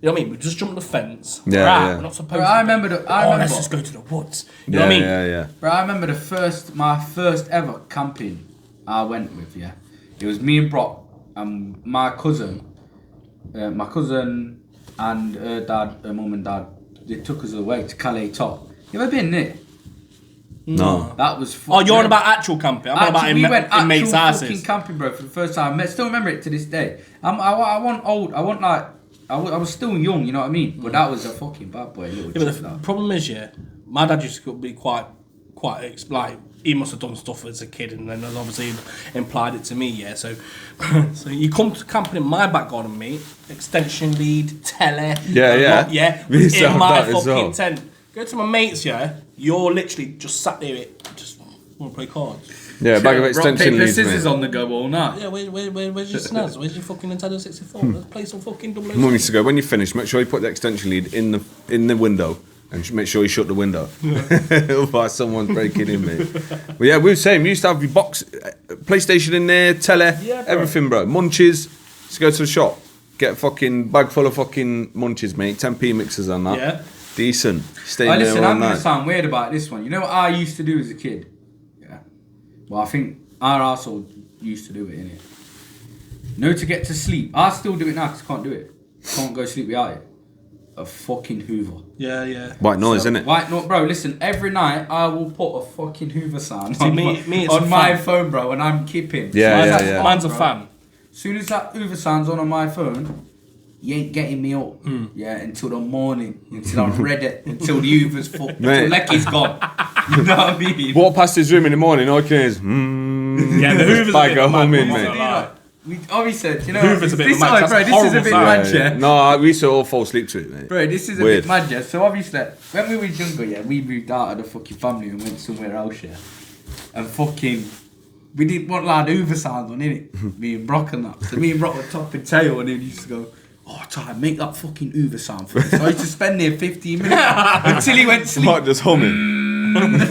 You know what I mean? We just jump the fence. Yeah, we're out. yeah. We're not supposed Bro, to. I remember let's just go to the woods. You know what I mean? Yeah. Bro, I remember my first ever camping I went with, yeah. It was me and Brock and my cousin and her dad, her mum and dad, they took us away to Calais Top. You ever been there? No. That was Oh, you're on about actual camping. I'm on about we went in mates' actual houses. fucking camping, bro, for the first time. I still remember it to this day. I was still young, you know what I mean? But that was a fucking bad boy. Little Yeah, but chick, the that. problem is, yeah, my dad used to be quite like he must have done stuff as a kid, and then obviously implied it to me. Yeah, so you come to camping in my back garden, mate. Extension lead, telly, yeah, We used to in have my that as fucking well. tent. Go to my mates, yeah. You're literally just sat there, just want to play cards. Yeah, a bag of Rock, extension paper, leads, scissors mate. on the go all night. Yeah, where's your snaz? Where's your fucking Nintendo 64? Let's play some fucking double. Mum used to go, when you finish, make sure you put the extension lead in the window and make sure you shut the window. Otherwise someone's breaking in, mate. But yeah, we were saying, we used to have your box, PlayStation in there, telly, Yeah, bro. everything, bro. Munchies, just go to the shop, get a fucking bag full of fucking munchies, mate. 10p mixers on that. Yeah. Decent. Stay Oh, there listen, all I'm going night. to sound weird about this one. You know what I used to do as a kid? Yeah. Well, I think our household used to do it, innit? No, to get to sleep. I still do it now because I can't do it. Can't go sleep without it. A fucking Hoover. Yeah. White noise, innit? White noise, bro. Listen, every night I will put a fucking Hoover sound See, on, me, it's a on my fan. phone, bro, and I'm kipping. Yeah. Mine's a bro. fan. As soon as that Hoover sound's on my phone, you ain't getting me up. Yeah, until the morning, until I'm ready, until the Hoover's full, until Mate. Lecky's gone. You know what I mean? Walk past his room in the morning, all you can hear is, Yeah, the Hoover's a bag bit of mad, hum in, I'm not mate. gonna lie. We obviously, you know, Hoover's a bit this, mad. oh, That's bro, a this is a horrible bit sound. mad, yeah. No, we used to all fall asleep to it, mate. Bro, this is a Weird. bit mad, yeah. So obviously, when we were younger, yeah, we moved out of the fucking family and went somewhere else, yeah. And fucking, we didn't want like Hoover sounds on, innit? Me and Brock and that. So me and Brock were top and tail, and then he used to go, oh, Ty, make that fucking Hoover sound for me. So I used to spend there 15 minutes until he went to sleep. What, just humming? Until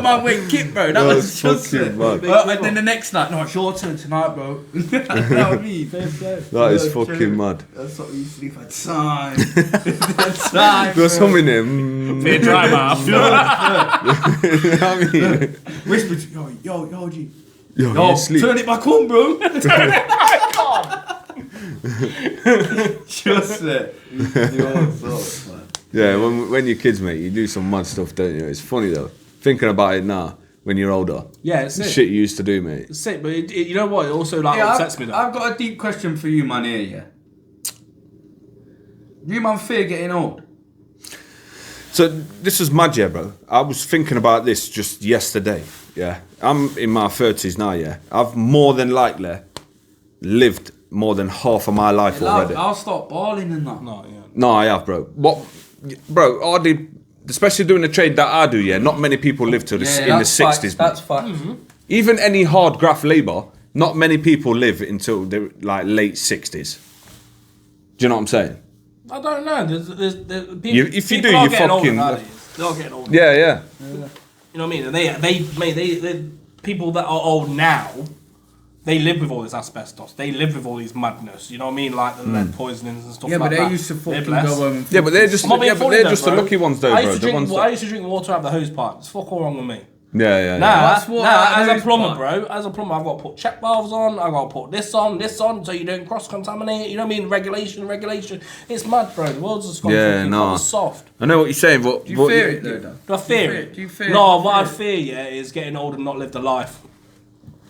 my went kit, bro. That was just fucking it. mad. And then the next night, no, it's your turn tonight, bro. You know what I mean? That is fucking mad. That's what we used to do for time. Time. Just humming him. Bit dry mouth. You know what I mean? Whisper to yo, G. Yo, Yo, you sleep. turn it back on, bro. Just it. Yeah, when you're kids, mate, you do some mad stuff, don't you? It's funny though. Thinking about it now, when you're older. Yeah, it's The it. shit you used to do, mate. It's it, but you know what? It also like upsets me though. I've got a deep question for you, man, here, yeah. You man fear getting old? So this was mad, yeah, bro. I was thinking about this just yesterday. Yeah, I'm in my 30s now. Yeah, I've more than likely lived more than half of my life already. I'll stop balling and that. No, yeah. No, I have, bro. Bro, I did, especially doing the trade that I do. Yeah, not many people live till in the 60s. That's mate. fact. Mm-hmm. Even any hard graft labour, not many people live until the like late 60s. Do you know what I'm saying? I don't know. There's people, If you people do, are you getting older fucking- nowadays. They are getting older. Yeah. You know what I mean? And they people that are old now, they live with all this asbestos. They live with all these madness. You know what I mean? Like the lead poisonings and stuff Yeah, like but that. they used to fucking They're blessed. go home. Yeah, but they're just I'm not being funny though, the bro. lucky ones though, I bro. used to The drink. ones I used to drink water out of the hose pipe. It's fuck all wrong with me. yeah. That's what I As noticed, a plumber, man. bro, I've got to put check valves on. I've got to put this on, so you don't cross contaminate. You know what I mean? Regulation. It's mad, bro. The world's just gone fucking soft. I know what you're saying, but Do you fear it, though, Dan? Do I fear it? Do you fear it? No, Do you what I fear fear, yeah, is getting old and not live the life.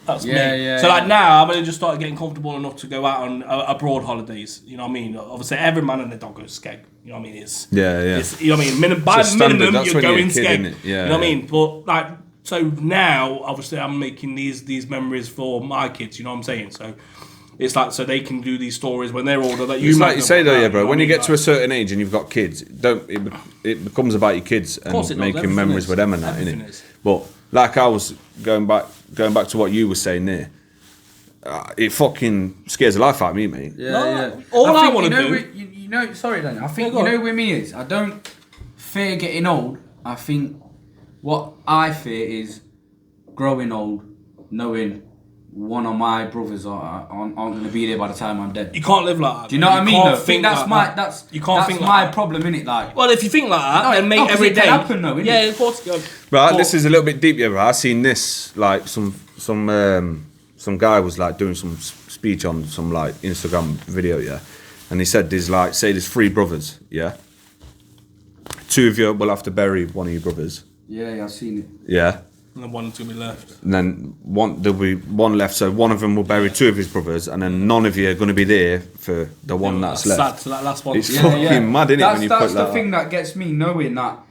That's me. Yeah, so like now, I've only just started getting comfortable enough to go out on abroad holidays. You know what I mean? Obviously, every man and their dog goes skeg. You know what I mean? It's you know what I mean? By minimum, you're going skeg. Yeah, you know what I mean? But like, so now, obviously, I'm making these memories for my kids. You know what I'm saying? So. It's like so they can do these stories when they're older. That you it's might like you say though, yeah, bro. When you get like, to a certain age and you've got kids, it becomes about your kids and making memories with them and that, innit? But like I was going back to what you were saying there, it fucking scares the life out of me, mate. Yeah. All I want to do, you know, sorry, Daniel. I think with me is I don't fear getting old. I think what I fear is growing old, knowing. One of my brothers aren't going to be there by the time I'm dead. You can't live like that. Do you know what I mean? I think that's my problem, innit? Like, well, if you think like that, then make every day. Happen, though, innit? Yeah, of course. Right, this is a little bit deep, yeah, bro. I seen this like some guy was like doing some speech on some like Instagram video, yeah, and he said there's like there's 3 brothers, yeah. 2 of you will have to bury one of your brothers. Yeah, I've seen it. Yeah. And then one's gonna be left. And then there'll be one left, so one of them will bury 2 of his brothers, and then none of you are going to be there for the one that's left. Sad to that last one. It's fucking mad, isn't it? When you put that's that the thing that gets me, knowing that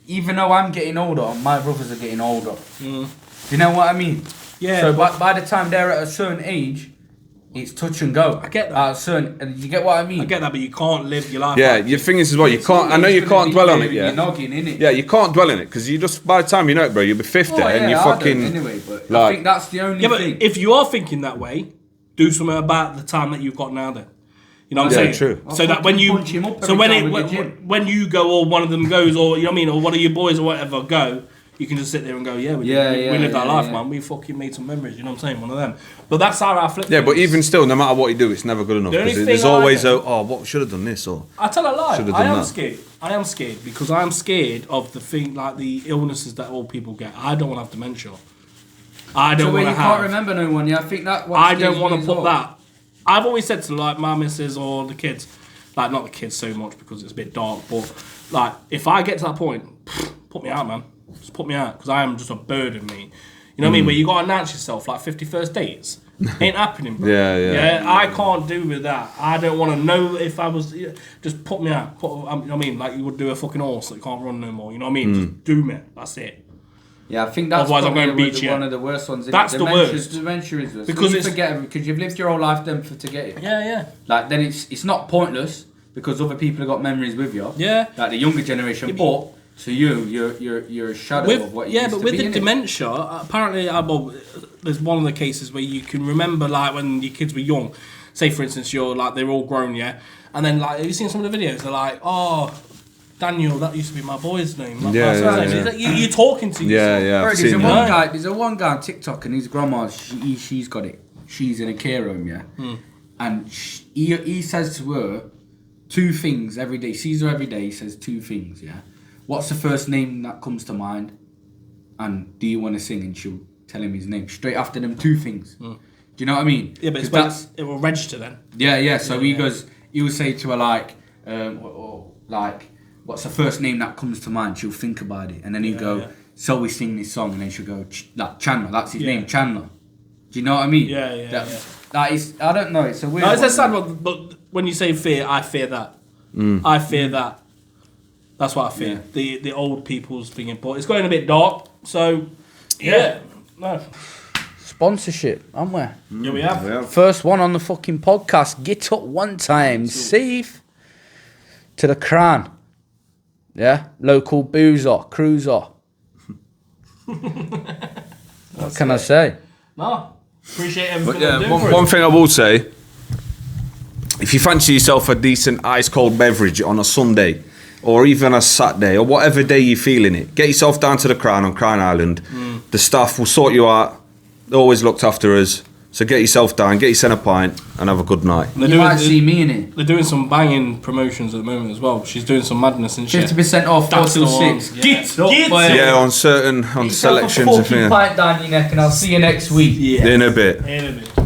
even though I'm getting older, my brothers are getting older. You know what I mean? Yeah. So by the time they're at a certain age, it's touch and go. I get that. You get what I mean? I get that, but you can't live your life. Yeah, your thing is as well. You can't. I know you can't dwell on it. Yeah. You're noggin, innit? Yeah, you can't dwell on it because you just by the time you know it, bro, you'll be 50 and you fucking. Anyway, but I think that's the only thing. But if you are thinking that way, do something about the time that you've got now. Then, you know what I'm saying? True. So that when you when you go or one of them goes or you know what I mean or one of your boys or whatever go. You can just sit there and go, we lived our life, man. We fucking made some memories, you know what I'm saying? One of them. But that's how I flip. Yeah, but even still, no matter what you do, it's never good enough. Because there's always what should have done this or. I tell a lie. I am scared. I am scared because I am scared of the thing like the illnesses that old people get. I don't want to have dementia. I don't want to have. You can't remember no one. Yeah, I think that. I don't want to put that. I've always said to like my missus or the kids, like not the kids so much because it's a bit dark, but like if I get to that point, put me out, man. Just put me out because I am just a burden, mate. You know what I mean? Where you got to announce yourself like 51st dates. Ain't happening, bro. Yeah, I can't do with that. I don't want to know if I was. Just put me out. You know what I mean? Like you would do a fucking horse that can't run no more. You know what I mean? Just do me. That's it. Yeah, I think that's otherwise I'm going to beat you. One of the worst ones. That's the worst. Dementia is worse. Because you forget it because you've lived your whole life then to get it. Yeah. Like then it's not pointless because other people have got memories with you. Yeah. Like the younger generation, but. To you're a shadow of what you used to be. Yeah, but with the dementia, apparently, there's one of the cases where you can remember, like, when your kids were young. Say, for instance, they're all grown, yeah? And then, like, have you seen some of the videos? They're like, oh, Daniel, that used to be my boy's name. You're talking to yourself. Yeah. There's a one guy on TikTok, and his grandma, she's got it. She's in a care home, yeah? And he says to her 2 things every day. He sees her every day, he says 2 things, yeah? What's the first name that comes to mind? And do you want to sing? And she'll tell him his name. Straight after them 2 things. Do you know what I mean? Yeah, but it will register then. Yeah. So he will say to her like, what's the first name that comes to mind? She'll think about it. And then he'll go, so we sing this song. And then she'll go, like Chandler, that's his name, Chandler. Do you know what I mean? Yeah. That is, I don't know, it's a weird it's a sad one, but when you say fear, I fear that. I fear that. That's what I fear. Yeah. The old people's thing, but it's going a bit dark. So no sponsorship, aren't we? Yeah, we have. First one on the fucking podcast. Get up one time, safe to the Crown. Yeah, local boozer, cruiser. What can I say? No, appreciate everything. But one thing I will say, if you fancy yourself a decent ice cold beverage on a Sunday. Or even a Saturday, or whatever day you're feeling it. Get yourself down to the Crown on Crown Island. The staff will sort you out. They always looked after us. So get yourself down, get yourself a pint, and have a good night. You might see me in it. They're doing some banging promotions at the moment as well. She's doing some madness and shit. 50% off, 4 till 6. Get on selections. Put a fucking pint down your neck, and I'll see you next week. In a bit.